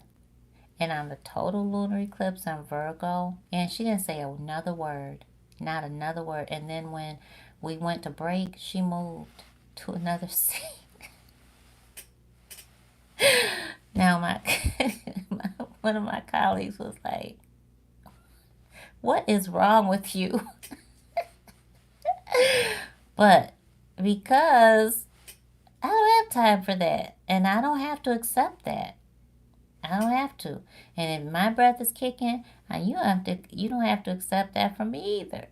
And I'm the total lunar eclipse in Virgo. And she didn't say another word. Not another word. And then when we went to break, she moved to another seat. Now one of my colleagues was like, what is wrong with you? But because I don't have time for that. And I don't have to accept that. I don't have to. And if my breath is kicking, you don't have to accept that from me either.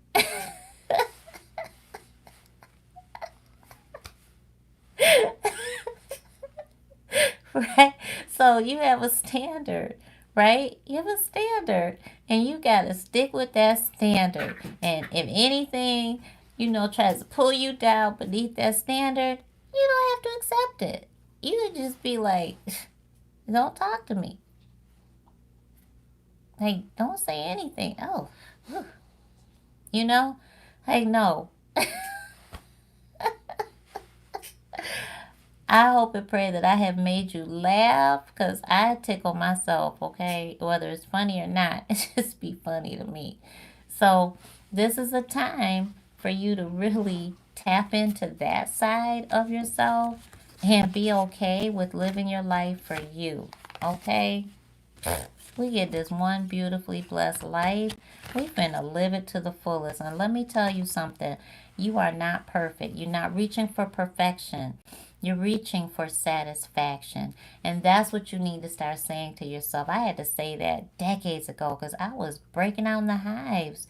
Right? So you have a standard, right? You have a standard. And you got to stick with that standard. And if anything, tries to pull you down beneath that standard, you don't have to accept it. You could just be like, don't talk to me. Like, don't say anything. Oh, you know? Like, no. I hope and pray that I have made you laugh because I tickle myself, okay? Whether it's funny or not, it just be funny to me. So, this is a time for you to really tap into that side of yourself and be okay with living your life for you, okay? We get this one beautifully blessed life. We finna live it to the fullest. And let me tell you something. You are not perfect. You're not reaching for perfection. You're reaching for satisfaction. And that's what you need to start saying to yourself. I had to say that decades ago because I was breaking out in the hives.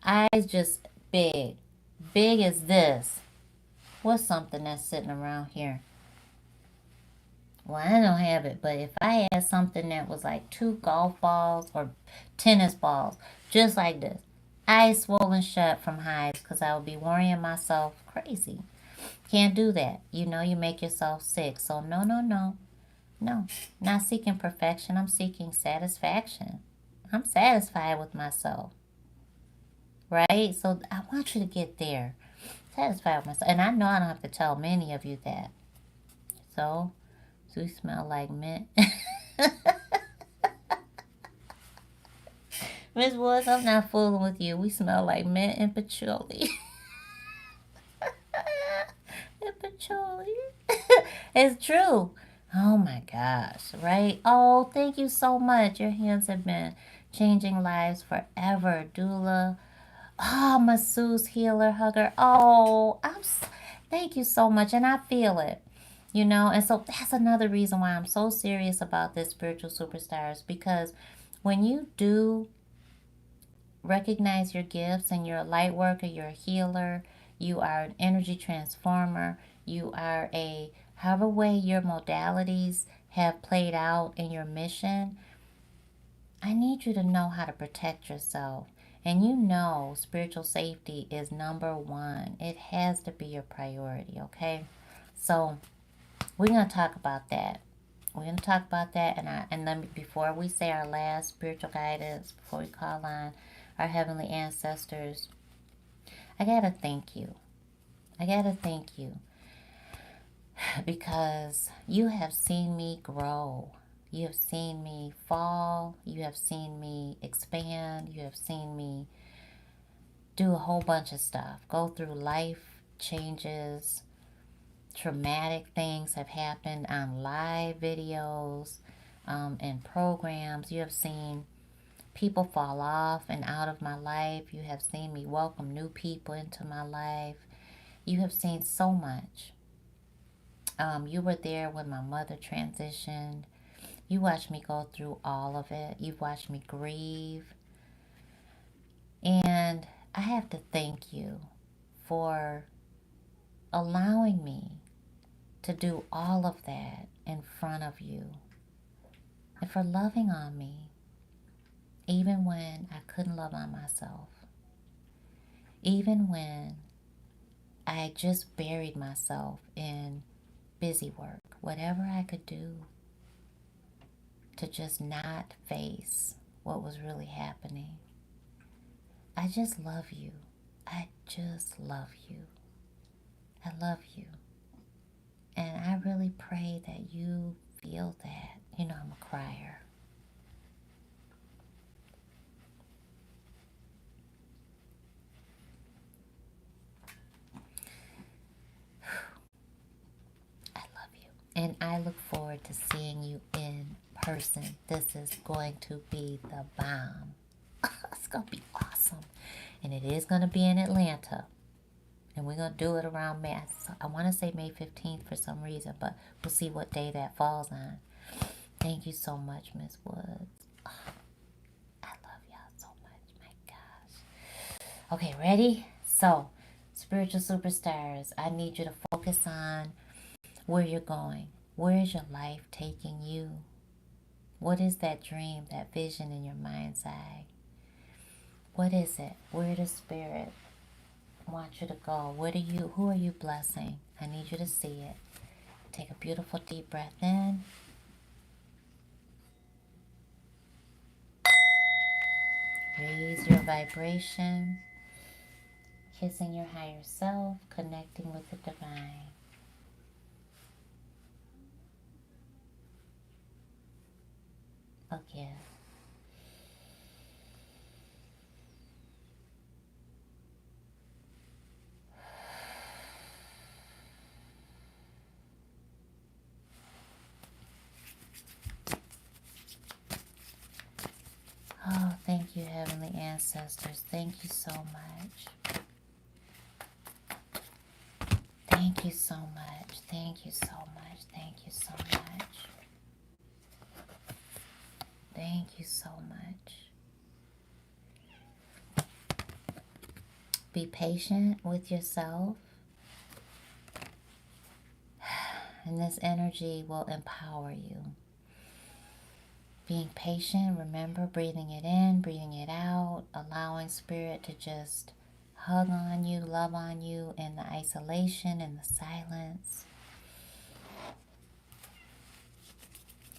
Eyes just big. Big as this. What's something that's sitting around here? Well, I don't have it, but if I had something that was like 2 golf balls or tennis balls, just like this, eyes swollen shut from hives because I would be worrying myself crazy. Can't do that. You make yourself sick. So, no, no, no. No, not seeking perfection. I'm seeking satisfaction. I'm satisfied with myself, right? So, I want you to get there. Satisfied with myself. And I know I don't have to tell many of you that. So, we smell like mint. Miss Woods, I'm not fooling with you. We smell like mint and patchouli. And patchouli. It's true. Oh my gosh, right? Oh, thank you so much. Your hands have been changing lives forever. Doula. Oh, masseuse, healer, hugger. Oh, thank you so much. And I feel it. And so that's another reason why I'm so serious about this spiritual superstars, because when you do recognize your gifts and you're a light worker, you're a healer, you are an energy transformer, you are however way your modalities have played out in your mission, I need you to know how to protect yourself. And spiritual safety is number one. It has to be your priority, okay? So We're going to talk about that. We're going to talk about that, and let me, before we say our last spiritual guidance, before we call on our heavenly ancestors, I got to thank you. I got to thank you because you have seen me grow. You have seen me fall. You have seen me expand. You have seen me do a whole bunch of stuff. Go through life changes. Traumatic things have happened on live videos and programs. You have seen people fall off and out of my life. You have seen me welcome new people into my life. You have seen so much. You were there when my mother transitioned. You watched me go through all of it. You've watched me grieve. And I have to thank you for allowing me to do all of that in front of you, and for loving on me even when I couldn't love on myself, even when I just buried myself in busy work, whatever I could do to just not face what was really happening. I just love you. I just love you. I love you. And I really pray that you feel that. You know, I'm a crier. I love you. And I look forward to seeing you in person. This is going to be the bomb. It's going to be awesome. And it is going to be in Atlanta. And we're going to do it around May. I want to say May 15th for some reason, but we'll see what day that falls on. Thank you so much, Miss Woods. Oh, I love y'all so much. My gosh. Okay, ready? So, spiritual superstars, I need you to focus on where you're going. Where is your life taking you? What is that dream, that vision in your mind's eye? What is it? Where does spirit want you to go? Who are you blessing? I need you to see it. Take a beautiful deep breath in. Raise your vibration. Kissing your higher self, connecting with the divine. Again. Oh, thank you, Heavenly Ancestors. Thank you so much. Thank you so much. Thank you so much. Thank you so much. Thank you so much. Be patient with yourself. And this energy will empower you. Being patient, remember breathing it in, breathing it out, allowing spirit to just hug on you, love on you in the isolation, in the silence.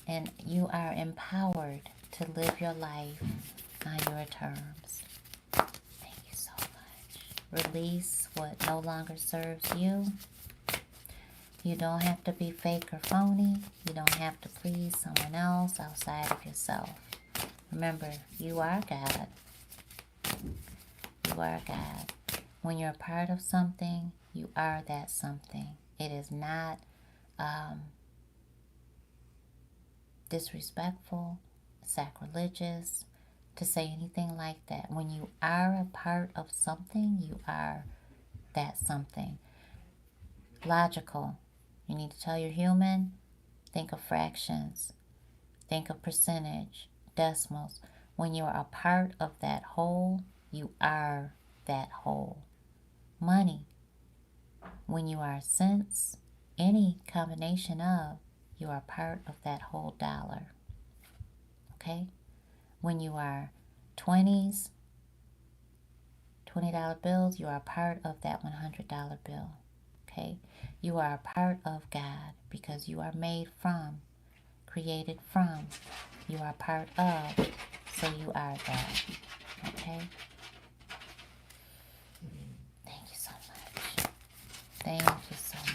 And you are empowered to live your life on your terms. Thank you so much. Release what no longer serves you. You don't have to be fake or phony. You don't have to please someone else outside of yourself. Remember, you are God. You are God. When you're a part of something, you are that something. It is not disrespectful, sacrilegious to say anything like that. When you are a part of something, you are that something. Logical. You need to tell you're human. Think of fractions. Think of percentage, decimals. When you are a part of that whole, you are that whole. Money. When you are cents, any combination of, you are part of that whole dollar. Okay? When you are 20s, $20 bills, you are part of that $100 bill. Okay? You are a part of God because you are made from, created from. You are part of, so you are God. Okay? Thank you so much. Thank you so much.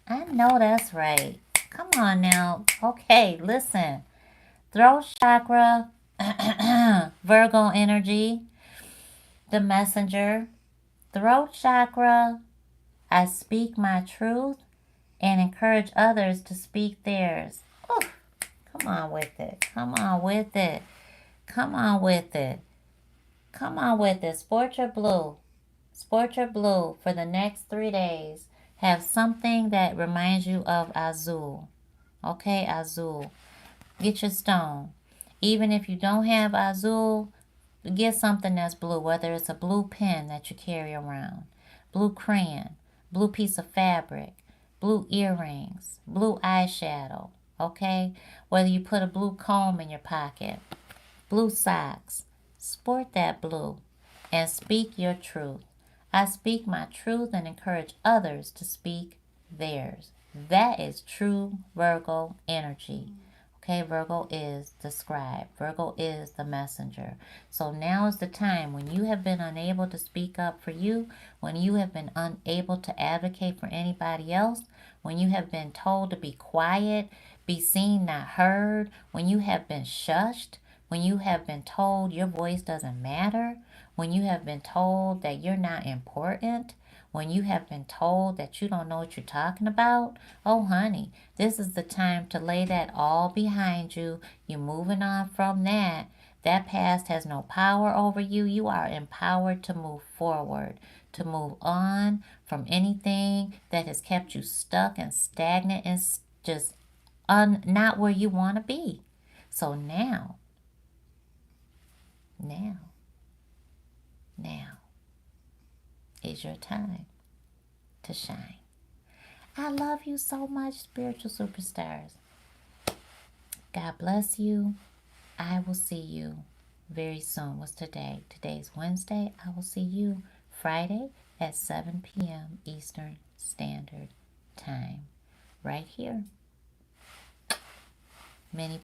I know that's right. Come on now. Okay, listen. Throat chakra, Virgo energy, the messenger. Throat chakra, I speak my truth and encourage others to speak theirs. Oh, come on with it. Come on with it. Come on with it. Come on with it. Sport your blue. Sport your blue for the next 3 days. Have something that reminds you of Azul. Okay, Azul. Get your stone. Even if you don't have Azul, get something that's blue, whether it's a blue pen that you carry around, blue crayon, blue piece of fabric, blue earrings, blue eyeshadow, okay? Whether you put a blue comb in your pocket, blue socks, sport that blue and speak your truth. I speak my truth and encourage others to speak theirs. That is true Virgo energy. Okay, Virgo is the scribe. Virgo is the messenger. So now is the time when you have been unable to speak up for you, when you have been unable to advocate for anybody else, when you have been told to be quiet, be seen, not heard, when you have been shushed, when you have been told your voice doesn't matter, when you have been told that you're not important, when you have been told that you don't know what you're talking about, oh honey, this is the time to lay that all behind you. You're moving on from that. That past has no power over you. You are empowered to move forward, to move on from anything that has kept you stuck and stagnant and just not where you want to be. So now is your time to shine. I love you so much, spiritual superstars. God bless you. I will see you very soon. What's today? Today's Wednesday. I will see you Friday at 7 p.m. Eastern Standard Time. Right here. Many